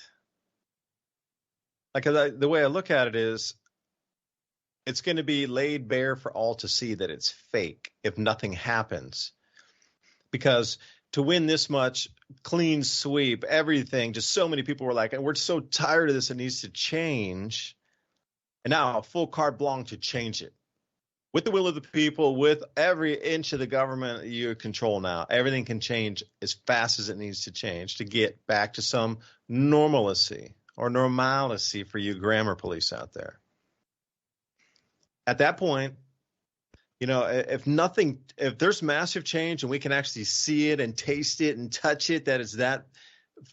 Like the way I look at it is, it's going to be laid bare for all to see that it's fake if nothing happens. Because to win this much clean sweep, everything, just so many people were like, and we're so tired of this, it needs to change. And now a full carte blanche to change it. With the will of the people, with every inch of the government you control now, everything can change as fast as it needs to change to get back to some normalcy or normalcy for you grammar police out there. At that point, if there's massive change and we can actually see it and taste it and touch it, that is that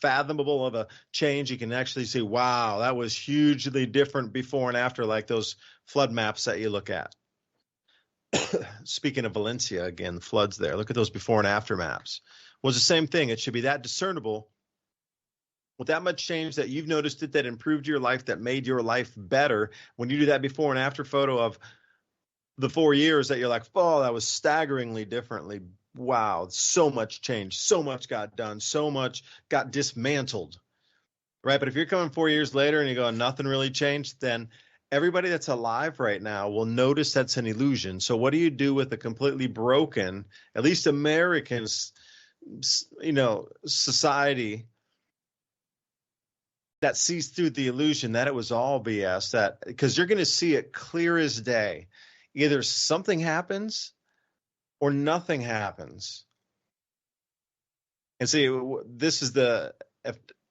fathomable of a change, you can actually say, wow, that was hugely different before and after, like those flood maps that you look at. Speaking of Valencia, again, the floods there. Look at those before and after maps. Was the same thing. It should be that discernible with that much change that you've noticed it, that improved your life, that made your life better. When you do that before and after photo of the 4 years that you're like, oh, that was staggeringly differently. Wow, so much change, so much got done, so much got dismantled, right? But if you're coming 4 years later and you go, nothing really changed, then everybody that's alive right now will notice that's an illusion. So what do you do with a completely broken, at least Americans, society that sees through the illusion that it was all BS? That because you're going to see it clear as day. Either something happens or nothing happens. And see, this is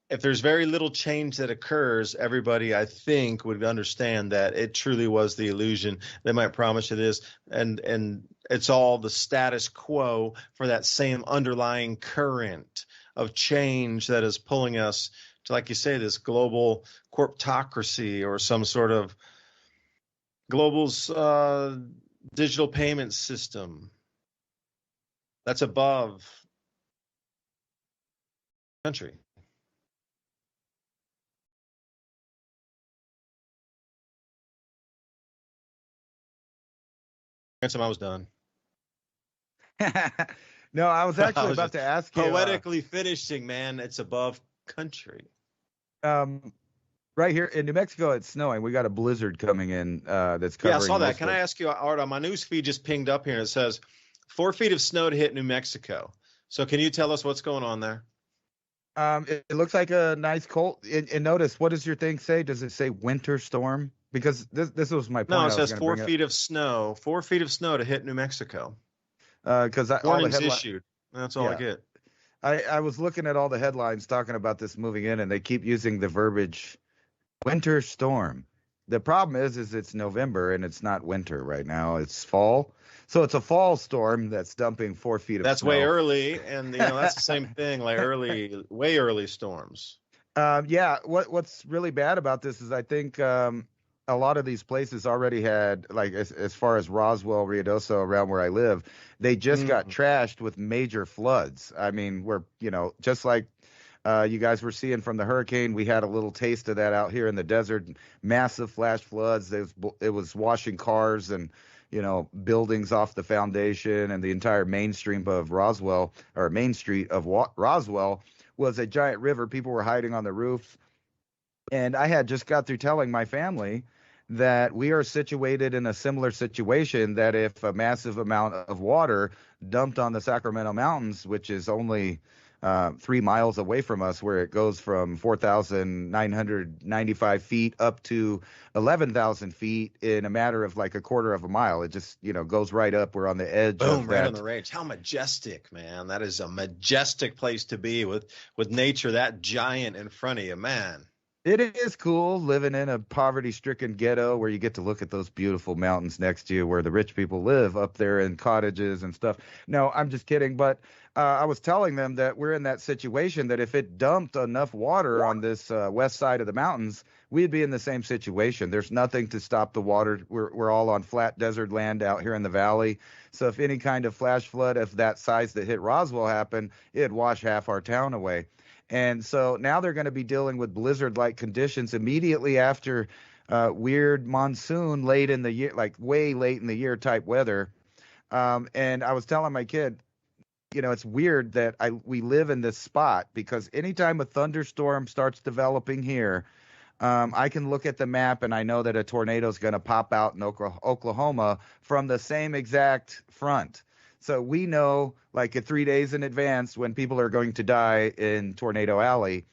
if there's very little change that occurs, everybody, I think, would understand that it truly was the illusion. They might promise you this, and it's all the status quo for that same underlying current of change that is pulling us to, like you say, this global corptocracy or some sort of global digital payment system that's above country. Ransom, I was done. No, I was actually about to ask you. Poetically finishing, man. It's above country. Right here in New Mexico, it's snowing. We got a blizzard coming in that's covering. Yeah, I saw that. Can I ask you, Art, on my news feed just pinged up here. It says 4 feet of snow to hit New Mexico. So can you tell us what's going on there? It looks like a nice cold. And notice, what does your thing say? Does it say winter storm? Because this was my point. No, it says 4 feet of snow. 4 feet of snow to hit New Mexico. Because warnings issued. That's all I get. I was looking at all the headlines talking about this moving in, and they keep using the verbiage winter storm. The problem is it's November and it's not winter right now. It's fall. So it's a fall storm that's dumping 4 feet of snow. That's way early, and that's the same thing, like way early storms. Yeah, what's really bad about this is I think a lot of these places already had, like as far as Roswell, Ruidoso, around where I live, they just got trashed with major floods. I mean, we're just like you guys were seeing from the hurricane. We had a little taste of that out here in the desert. Massive flash floods. It was washing cars and, buildings off the foundation, and the entire Main Street of Roswell was a giant river. People were hiding on the roofs. And I had just got through telling my family that we are situated in a similar situation, that if a massive amount of water dumped on the Sacramento Mountains, which is only 3 miles away from us, where it goes from 4,995 feet up to 11,000 feet in a matter of like a quarter of a mile. It just, goes right up. We're on the edge of that. Right on the range. How majestic, man. That is a majestic place to be with nature that giant in front of you, man. It is cool living in a poverty-stricken ghetto where you get to look at those beautiful mountains next to you where the rich people live up there in cottages and stuff. No, I'm just kidding. But I was telling them that we're in that situation, that if it dumped enough water on this west side of the mountains, we'd be in the same situation. There's nothing to stop the water. We're all on flat desert land out here in the valley. So if any kind of flash flood of that size that hit Roswell happened, it'd wash half our town away. And so now they're going to be dealing with blizzard-like conditions immediately after weird monsoon late in the year, like way late in the year type weather. And I was telling my kid, it's weird that we live in this spot, because anytime a thunderstorm starts developing here, I can look at the map and I know that a tornado is going to pop out in Oklahoma from the same exact front. So we know like 3 days in advance when people are going to die in Tornado Alley,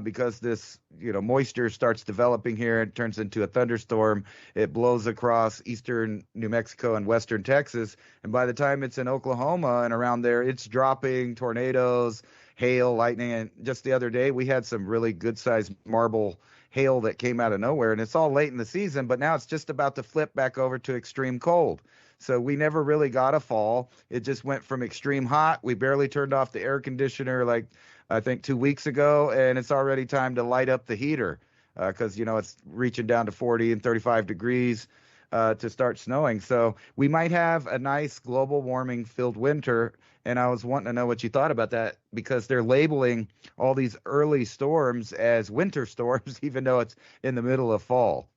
because this, moisture starts developing here. It turns into a thunderstorm. It blows across eastern New Mexico and western Texas. And by the time it's in Oklahoma and around there, it's dropping tornadoes, hail, lightning. And just the other day, we had some really good-sized marble hail that came out of nowhere. And it's all late in the season, but now it's just about to flip back over to extreme cold. So we never really got a fall. It just went from extreme hot. We barely turned off the air conditioner I think 2 weeks ago, and it's already time to light up the heater because, it's reaching down to 40 and 35 degrees to start snowing. So we might have a nice global warming filled winter. And I was wanting to know what you thought about that, because they're labeling all these early storms as winter storms, even though it's in the middle of fall.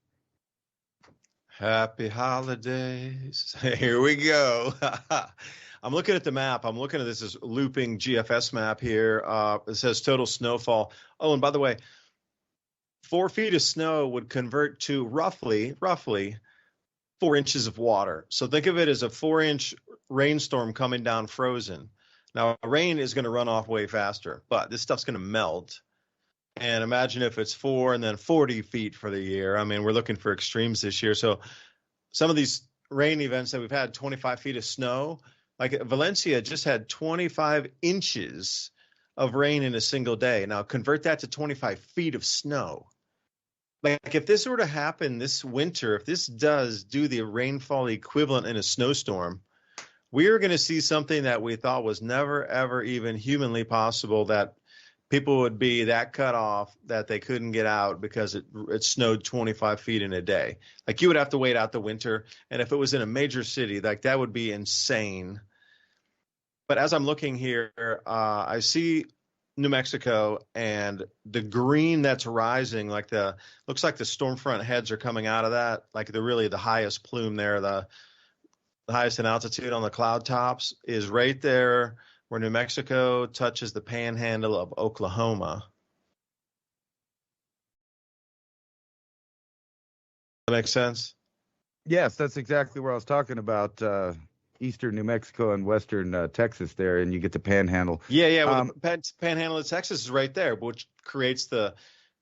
Happy holidays. Here we go. I'm looking at the map. I'm looking at this looping GFS map here. It says total snowfall. Oh, and by the way, 4 feet of snow would convert to roughly 4 inches of water. So think of it as a 4-inch rainstorm coming down frozen. Now, rain is going to run off way faster, but this stuff's going to melt. And imagine if it's 4 and then 40 feet for the year. I mean, we're looking for extremes this year. So some of these rain events that we've had, 25 feet of snow, like Valencia just had 25 inches of rain in a single day. Now convert that to 25 feet of snow. Like if this were to happen this winter, if this does do the rainfall equivalent in a snowstorm, we're going to see something that we thought was never, ever even humanly possible, that people would be that cut off that they couldn't get out because it snowed 25 feet in a day. Like you would have to wait out the winter. And if it was in a major city, like that would be insane. But as I'm looking here, I see New Mexico and the green that's rising, looks like the storm front heads are coming out of that. Like the highest plume there, the highest in altitude on the cloud tops is right there where New Mexico touches the panhandle of Oklahoma. That makes sense? Yes, that's exactly where I was talking about, eastern New Mexico and western Texas there, and you get the panhandle. Yeah. Well, the panhandle of Texas is right there, which creates the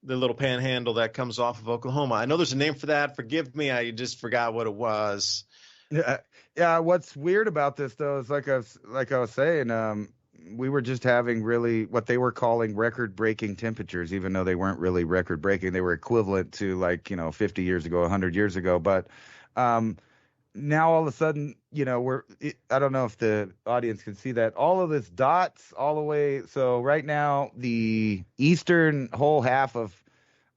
little panhandle that comes off of Oklahoma. I know there's a name for that. Forgive me, I just forgot what it was. Yeah. What's weird about this though is like I was saying, we were just having really what they were calling record-breaking temperatures, even though they weren't really record-breaking. They were equivalent to 50 years ago, 100 years ago. But now all of a sudden, I don't know if the audience can see that. All of this dots all the way. So right now, the eastern whole half of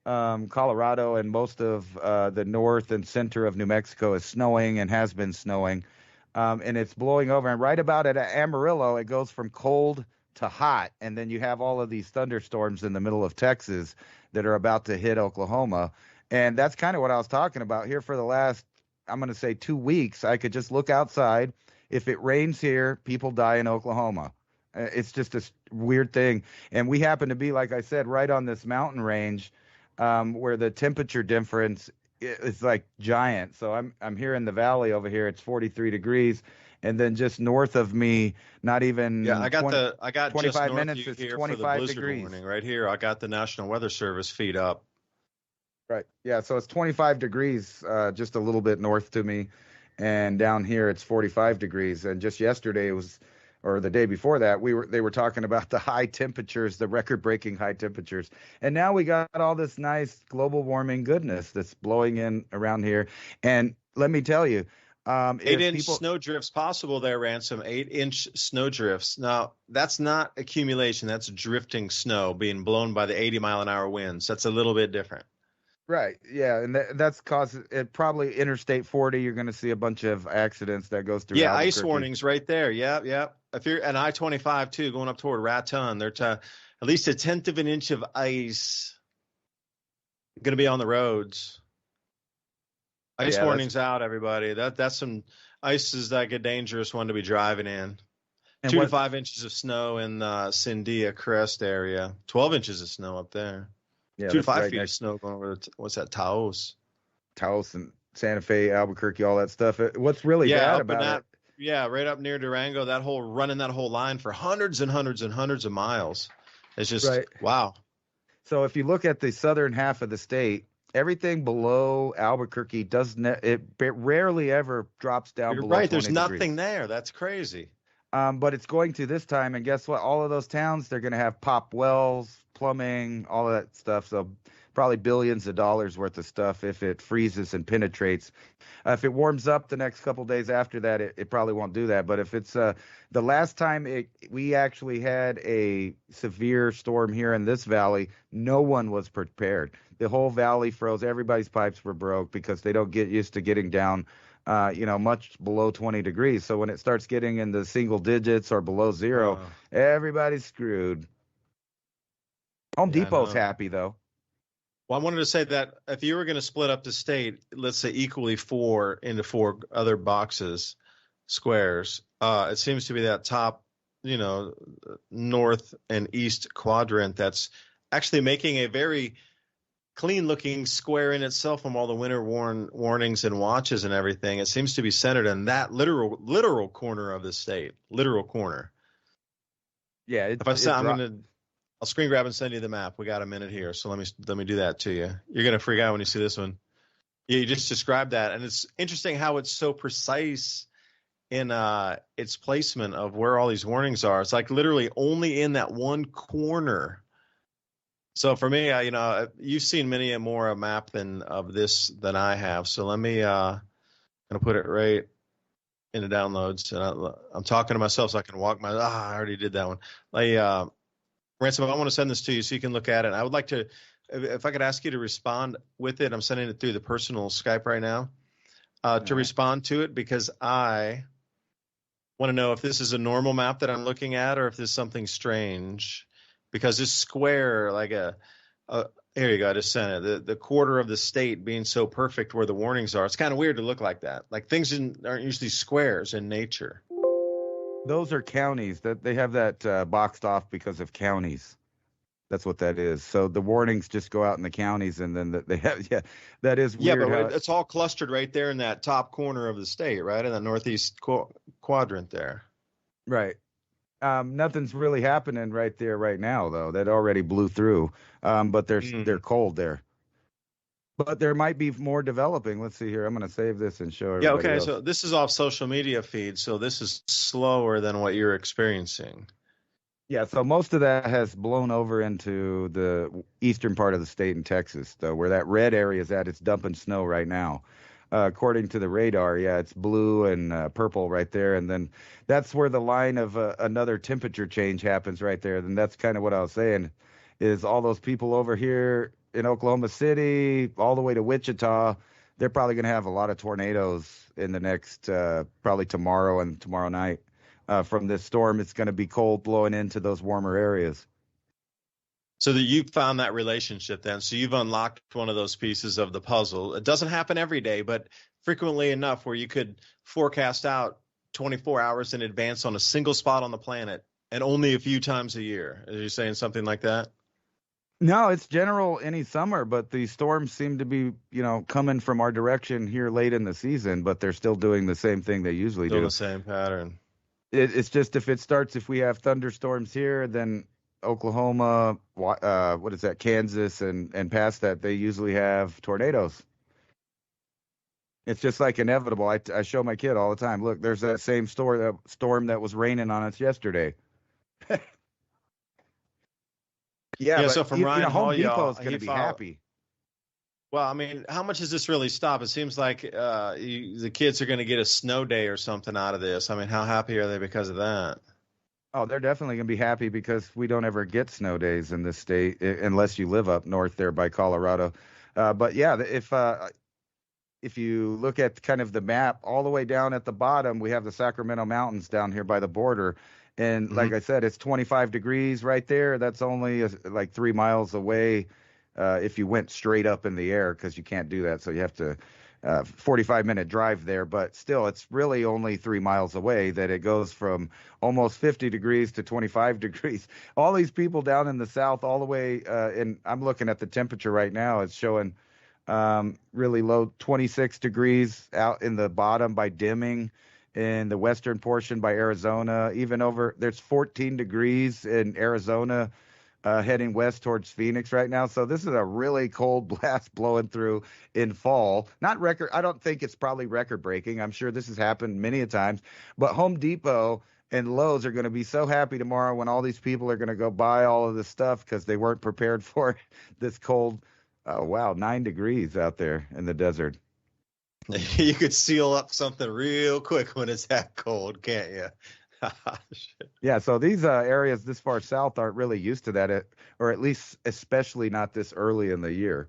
Colorado and most of the north and center of New Mexico is snowing and has been snowing. And it's blowing over. And right about at Amarillo, it goes from cold to hot, and then you have all of these thunderstorms in the middle of Texas that are about to hit Oklahoma. And that's kind of what I was talking about here for the last, I'm going to say 2 weeks. I could just look outside. If it rains here, people die in Oklahoma. It's just a weird thing. And we happen to be, like I said, right on this mountain range where the temperature difference is like giant. So I'm here in the valley over here. It's 43 degrees. And then just north of me, not even I got 25 just north minutes, of you it's here 25 for the blizzard degrees. warning right here. I got the National Weather Service feed up. Right. Yeah. So it's 25 degrees, just a little bit north to me. And down here it's 45 degrees. And just yesterday it was, or the day before that, they were talking about the high temperatures, the record-breaking high temperatures. And now we got all this nice global warming goodness that's blowing in around here. And let me tell you, 8-inch snow drifts possible there, Ransom. 8-inch snow drifts. Now, that's not accumulation. That's drifting snow being blown by the 80-mile-an-hour winds. That's a little bit different. Right. Yeah. And that's caused it probably Interstate 40. You're going to see a bunch of accidents that goes through. Yeah. Albuquerque. Ice warnings right there. Yeah. Yeah. If you're an I-25 too, going up toward Raton, there's at least a 1/10 of an inch of ice going to be on the roads. Ice warnings out, everybody. That's some ices that get dangerous one to be driving in. And 2 to 5 inches of snow in Sandia Crest area. 12 inches of snow up there. Yeah, 2 to 5 feet of snow going over. What's that? Taos and Santa Fe, Albuquerque, all that stuff. What's really bad about it? Yeah, right up near Durango. Running that whole line for hundreds and hundreds and hundreds of miles. It's just wow. So if you look at the southern half of the state, everything below Albuquerque it rarely ever drops down. You're below right. 20 There's degrees. nothing there. That's crazy. But it's going to this time, and guess what? All of those towns, they're going to have pop wells, plumbing, all of that stuff. So probably billions of dollars worth of stuff if it freezes and penetrates. If it warms up the next couple days after that, it probably won't do that. But if it's the last time we actually had a severe storm here in this valley, no one was prepared. The whole valley froze. Everybody's pipes were broke because they don't get used to getting down much below 20 degrees. So when it starts getting in the single digits or below zero, everybody's screwed. Home Depot's happy, though. Well, I wanted to say that if you were going to split up the state, let's say equally into four other squares, it seems to be that top, north and east quadrant that's actually making a very clean-looking square in itself from all the winter warnings and watches and everything. It seems to be centered in that literal corner of the state, literal corner. Yeah, I'll screen grab and send you the map. We got a minute here, so let me do that to you. You're gonna freak out when you see this one. Yeah, you just described that, and it's interesting how it's so precise in its placement of where all these warnings are. It's like literally only in that one corner. So for me, you've seen many more a map than I have. So let me gonna put it right in the downloads, and I'm talking to myself so I can walk I already did that one. Ransom, I want to send this to you so you can look at it. I would like to, if I could ask you to respond with it. I'm sending it through the personal Skype right now to respond to it, because I want to know if this is a normal map that I'm looking at or if this is something strange. Because this square, like here you go, I just sent it. The quarter of the state being so perfect where the warnings are, it's kind of weird to look like that. Like things aren't usually squares in nature. Those are counties. That they have that boxed off because of counties. That's what that is. So the warnings just go out in the counties, and then they have that is weird. Yeah, but it's all clustered right there in that top corner of the state, right in the northeast quadrant there. Right. Nothing's really happening right there right now, though. That already blew through. But they're cold there. But there might be more developing. Let's see here. I'm going to save this and show everybody else. So this is off social media feed, so this is slower than what you're experiencing. Yeah, so most of that has blown over into the eastern part of the state in Texas, though, where that red area is at. It's dumping snow right now. According to the radar, it's blue and purple right there. And then that's where the line of another temperature change happens right there. And that's kind of what I was saying, is all those people over here in Oklahoma City, all the way to Wichita, they're probably going to have a lot of tornadoes in the next, probably tomorrow and tomorrow night. from this storm. It's going to be cold blowing into those warmer areas. So that you found that relationship then. So you've unlocked one of those pieces of the puzzle. It doesn't happen every day, but frequently enough where you could forecast out 24 hours in advance on a single spot on the planet and only a few times a year. Are you saying something like that? No, it's general any summer, but the storms seem to be, coming from our direction here late in the season, but they're still doing the same thing they usually Still do. the same pattern. It's just if we have thunderstorms here, then Oklahoma, what is that, Kansas, and past that, they usually have tornadoes. It's just like inevitable. I show my kid all the time, look, there's that same storm that was raining on us yesterday. Yeah, so from Ryan Home Hall, Depot's going to be happy. Well, I mean, how much does this really stop? It seems like the kids are going to get a snow day or something out of this. I mean, how happy are they because of that? Oh, they're definitely going to be happy because we don't ever get snow days in this state unless you live up north there by Colorado. But yeah, if you look at kind of the map, all the way down at the bottom, we have the Sacramento Mountains down here by the border. And like I said, it's 25 degrees right there. That's only like 3 miles away if you went straight up in the air, because you can't do that. So you have to 45-minute drive there. But still, it's really only 3 miles away that it goes from almost 50 degrees to 25 degrees. All these people down in the south all the way, and I'm looking at the temperature right now. It's showing really low 26 degrees out in the bottom by Deming. In the western portion by Arizona, there's 14 degrees in Arizona, heading west towards Phoenix right now. So this is a really cold blast blowing through in fall. Not record. I don't think it's probably record breaking. I'm sure this has happened many a times, but Home Depot and Lowe's are going to be so happy tomorrow when all these people are going to go buy all of this stuff because they weren't prepared for this cold. Oh, wow. 9 degrees out there in the desert. You could seal up something real quick when it's that cold, can't you? Yeah, so these areas this far south aren't really used to that, or at least especially not this early in the year.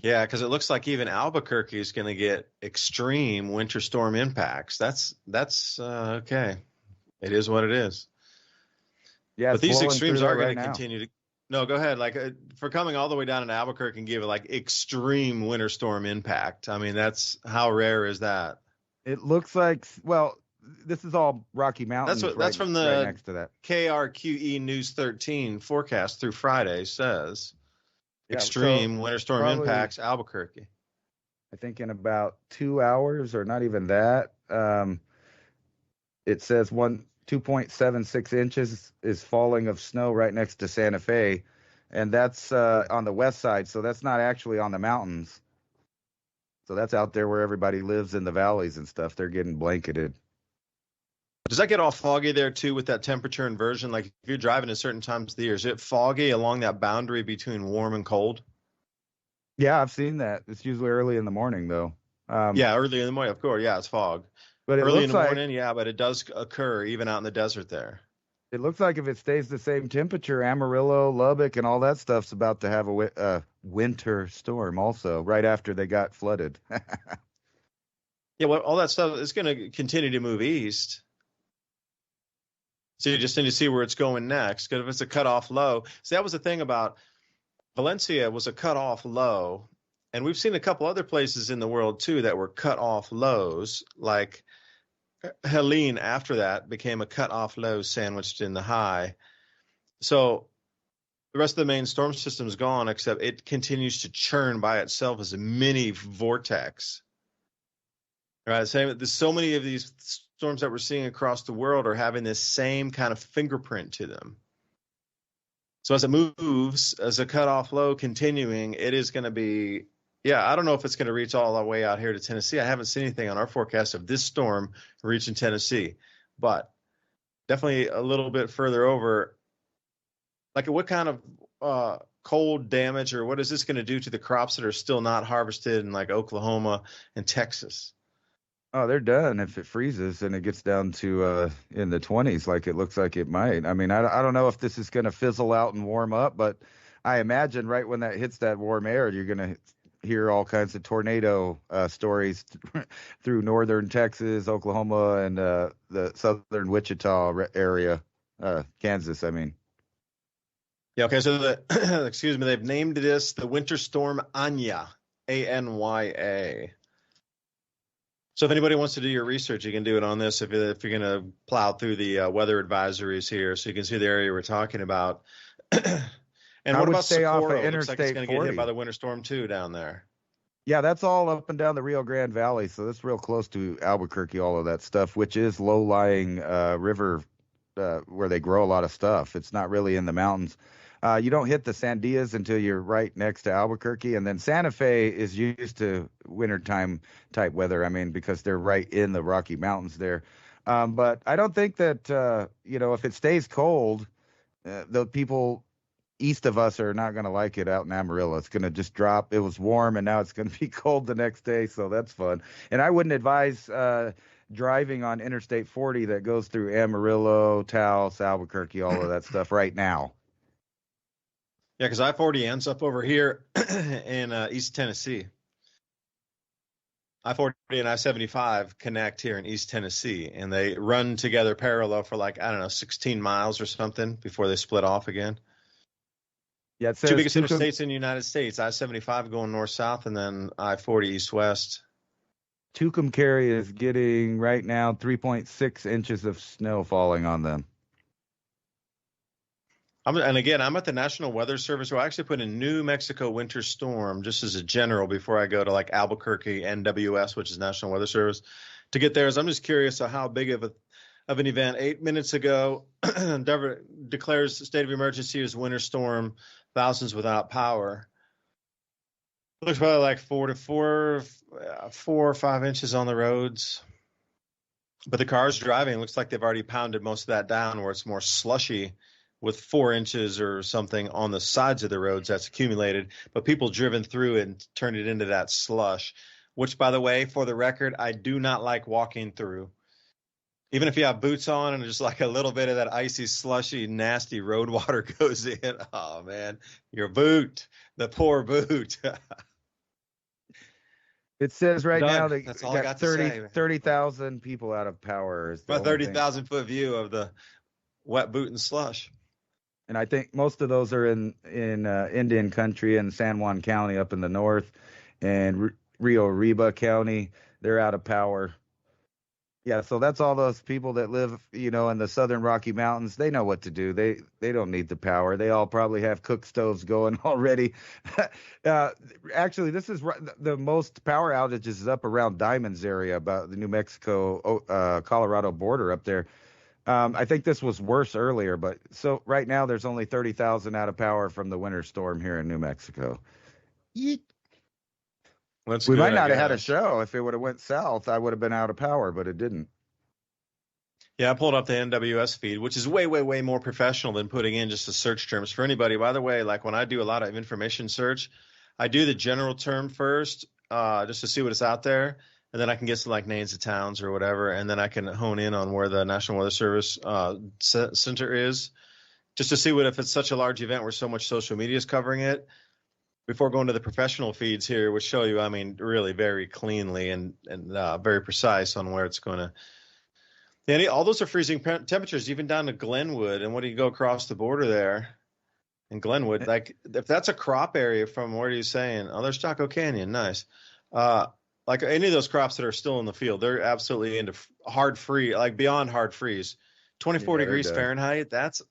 Yeah, because it looks like even Albuquerque is going to get extreme winter storm impacts. That's okay. It is what it is. Yeah, but these extremes are going to continue to. No, go ahead. Like for coming all the way down in Albuquerque and give it like extreme winter storm impact. I mean, that's how rare is that? It looks like, well, this is all Rocky Mountains. That's from the right next to that. KRQE News 13 forecast through Friday says extreme winter storm impacts Albuquerque. I think in about 2 hours, or not even that. It says 2.76 inches is falling of snow right next to Santa Fe, and that's on the west side, so that's not actually on the mountains. So that's out there where everybody lives in the valleys and stuff. They're getting blanketed. Does that get all foggy there too with that temperature inversion? Like if you're driving at certain times of the year, is it foggy along that boundary between warm and cold? Yeah, I've seen that. It's usually early in the morning, though. Yeah, early in the morning, of course. Yeah, it's fog. But early in the morning, yeah, but it does occur even out in the desert there. It looks like if it stays the same temperature, Amarillo, Lubbock, and all that stuff's about to have a winter storm also, right after they got flooded. Yeah, well, all that stuff is going to continue to move east. So you just need to see where it's going next. Because if it's a cutoff low, see, that was the thing about Valencia was a cutoff low. And we've seen a couple other places in the world, too, that were cut-off lows, like Helene after that became a cut-off low sandwiched in the high. So the rest of the main storm system is gone, except it continues to churn by itself as a mini vortex. Right? There's so many of these storms that we're seeing across the world are having this same kind of fingerprint to them. So as it moves, as a cut-off low continuing, it is going to be... Yeah, I don't know if it's going to reach all the way out here to Tennessee. I haven't seen anything on our forecast of this storm reaching Tennessee, but definitely a little bit further over. Like what kind of cold damage or what is this going to do to the crops that are still not harvested in like Oklahoma and Texas? Oh, they're done if it freezes and it gets down to in the 20s like it looks like it might. I mean, I don't know if this is going to fizzle out and warm up, but I imagine right when that hits that warm air, you're going to hear all kinds of tornado stories through northern Texas, Oklahoma, and the southern Wichita area, Kansas, I mean. Yeah, okay, so excuse me, they've named this the Winter Storm Anya, Anya. So if anybody wants to do your research, you can do it on this if you're going to plow through the weather advisories here, so you can see the area we're talking about. And what about Socorro? Looks like it's going to get hit by the winter storm too down there. Yeah, that's all up and down the Rio Grande Valley, so that's real close to Albuquerque, all of that stuff, which is low-lying river where they grow a lot of stuff. It's not really in the mountains. You don't hit the Sandias until you're right next to Albuquerque, and then Santa Fe is used to wintertime type weather, I mean, because they're right in the Rocky Mountains there. But I don't think that, if it stays cold, the people east of us are not going to like it out in Amarillo. It's going to just drop. It was warm, and now it's going to be cold the next day, so that's fun. And I wouldn't advise driving on Interstate 40 that goes through Amarillo, Taos, Albuquerque, all of that stuff right now. Yeah, because I-40 ends up over here in East Tennessee. I-40 and I-75 connect here in East Tennessee, and they run together parallel for 16 miles or something before they split off again. Yeah, it says two biggest interstates in the United States, I-75 going north-south, and then I-40 east-west. Tucumcari is getting right now 3.6 inches of snow falling on them. I'm at the National Weather Service, who I actually put in New Mexico winter storm just as a general before I go to Albuquerque, NWS, which is National Weather Service, to get there. I'm just curious how big of an event. 8 minutes ago, Denver declares state of emergency as winter storm, thousands without power. Looks probably 4 or 5 inches on the roads. But the cars driving, looks like they've already pounded most of that down where it's more slushy with 4 inches or something on the sides of the roads that's accumulated. But people driven through and turned it into that slush, which, by the way, for the record, I do not like walking through. Even if you have boots on and just a little bit of that icy, slushy, nasty road water goes in. Oh, man, your boot, the poor boot. It says right now that that's all I got 30,000 people out of power. Is a 30,000 foot view of the wet boot and slush. And I think most of those are in Indian country and San Juan County up in the north, and Rio Arriba County. They're out of power. Yeah, so that's all those people that live, in the southern Rocky Mountains. They know what to do. They don't need the power. They all probably have cook stoves going already. Actually, this is the most power outages is up around Diamonds area, about the New Mexico, Colorado border up there. I think this was worse earlier, but so right now there's only 30,000 out of power from the winter storm here in New Mexico. Yeet. We might not have had a show if it would have went south. I would have been out of power, but it didn't. Yeah, I pulled up the NWS feed, which is way, way, way more professional than putting in just the search terms. For anybody, by the way, when I do a lot of information search, I do the general term first, just to see what is out there, and then I can get to names of towns or whatever, and then I can hone in on where the National Weather Service center is, just to see if it's such a large event where so much social media is covering it. Before going to the professional feeds here, which show you, really very cleanly and very precise on where it's going to. Yeah, all those are freezing temperatures, even down to Glenwood. And what do you go across the border there in Glenwood? If that's a crop area from where are you saying? Oh, there's Chaco Canyon. Nice. Any of those crops that are still in the field, they're absolutely into hard freeze, beyond hard freeze. 24 degrees Fahrenheit, that's.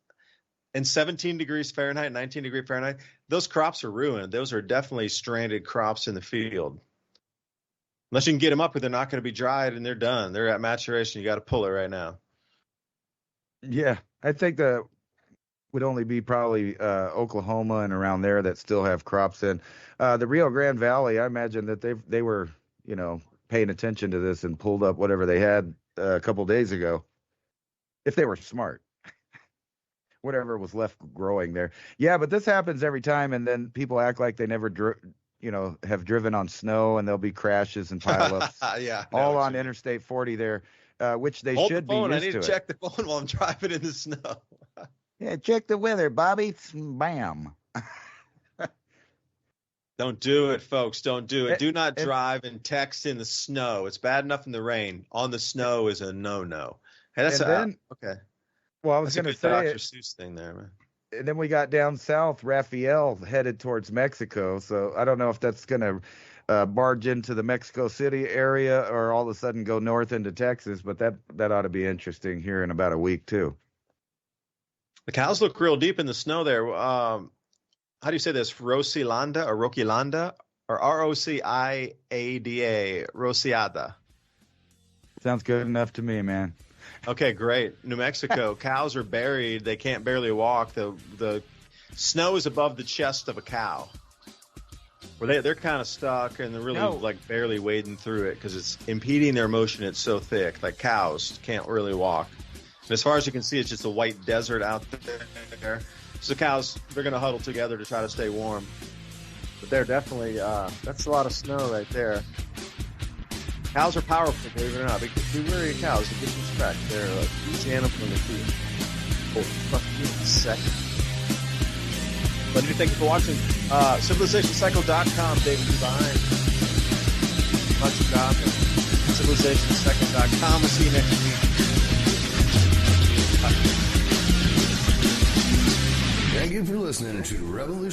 And 17 degrees Fahrenheit, 19 degrees Fahrenheit, those crops are ruined. Those are definitely stranded crops in the field. Unless you can get them up, but they're not going to be dried and they're done. They're at maturation. You got to pull it right now. Yeah, I think that would only be probably Oklahoma and around there that still have crops in. The Rio Grande Valley, I imagine that they were, paying attention to this and pulled up whatever they had a couple days ago, if they were smart. Whatever was left growing there. Yeah, but this happens every time, and then people act like they never, have driven on snow, and there'll be crashes and pileups. Yeah, all on Interstate 40 there, which they should be used to. I need to check the phone while I'm driving in the snow. Yeah, check the weather, Bobby. Bam. Don't do it, folks. Don't do it. Do not And- drive and text in the snow. It's bad enough in the rain. On the snow is a no-no. Hey, that's okay. Well, I was That's a going to good say Dr. it. Seuss thing there, man. And then we got down south, Raphael headed towards Mexico. So I don't know if that's going to barge into the Mexico City area or all of a sudden go north into Texas. But that ought to be interesting here in about a week too. The cows look real deep in the snow there. How do you say this? Rocilanda or Rocilanda or Rociada? Rociada. Sounds good enough to me, man. Okay, great. New Mexico, cows are buried. They can't barely walk. The snow is above the chest of a cow. Where they're kind of stuck and they're really like barely wading through it because it's impeding their motion. It's so thick. Like cows can't really walk. And as far as you can see, it's just a white desert out there. So cows, they're going to huddle together to try to stay warm. But they're definitely, that's a lot of snow right there. Cows are powerful, believe it or not. Be wary of cows. They get respect. They're a huge animal in the field. Oh, fuck you in a second. But do thank you for watching. CivilizationCycle.com, David DuByne. Much job. CivilizationCycle.com. We'll see you next week. Thank you for listening to Revolution.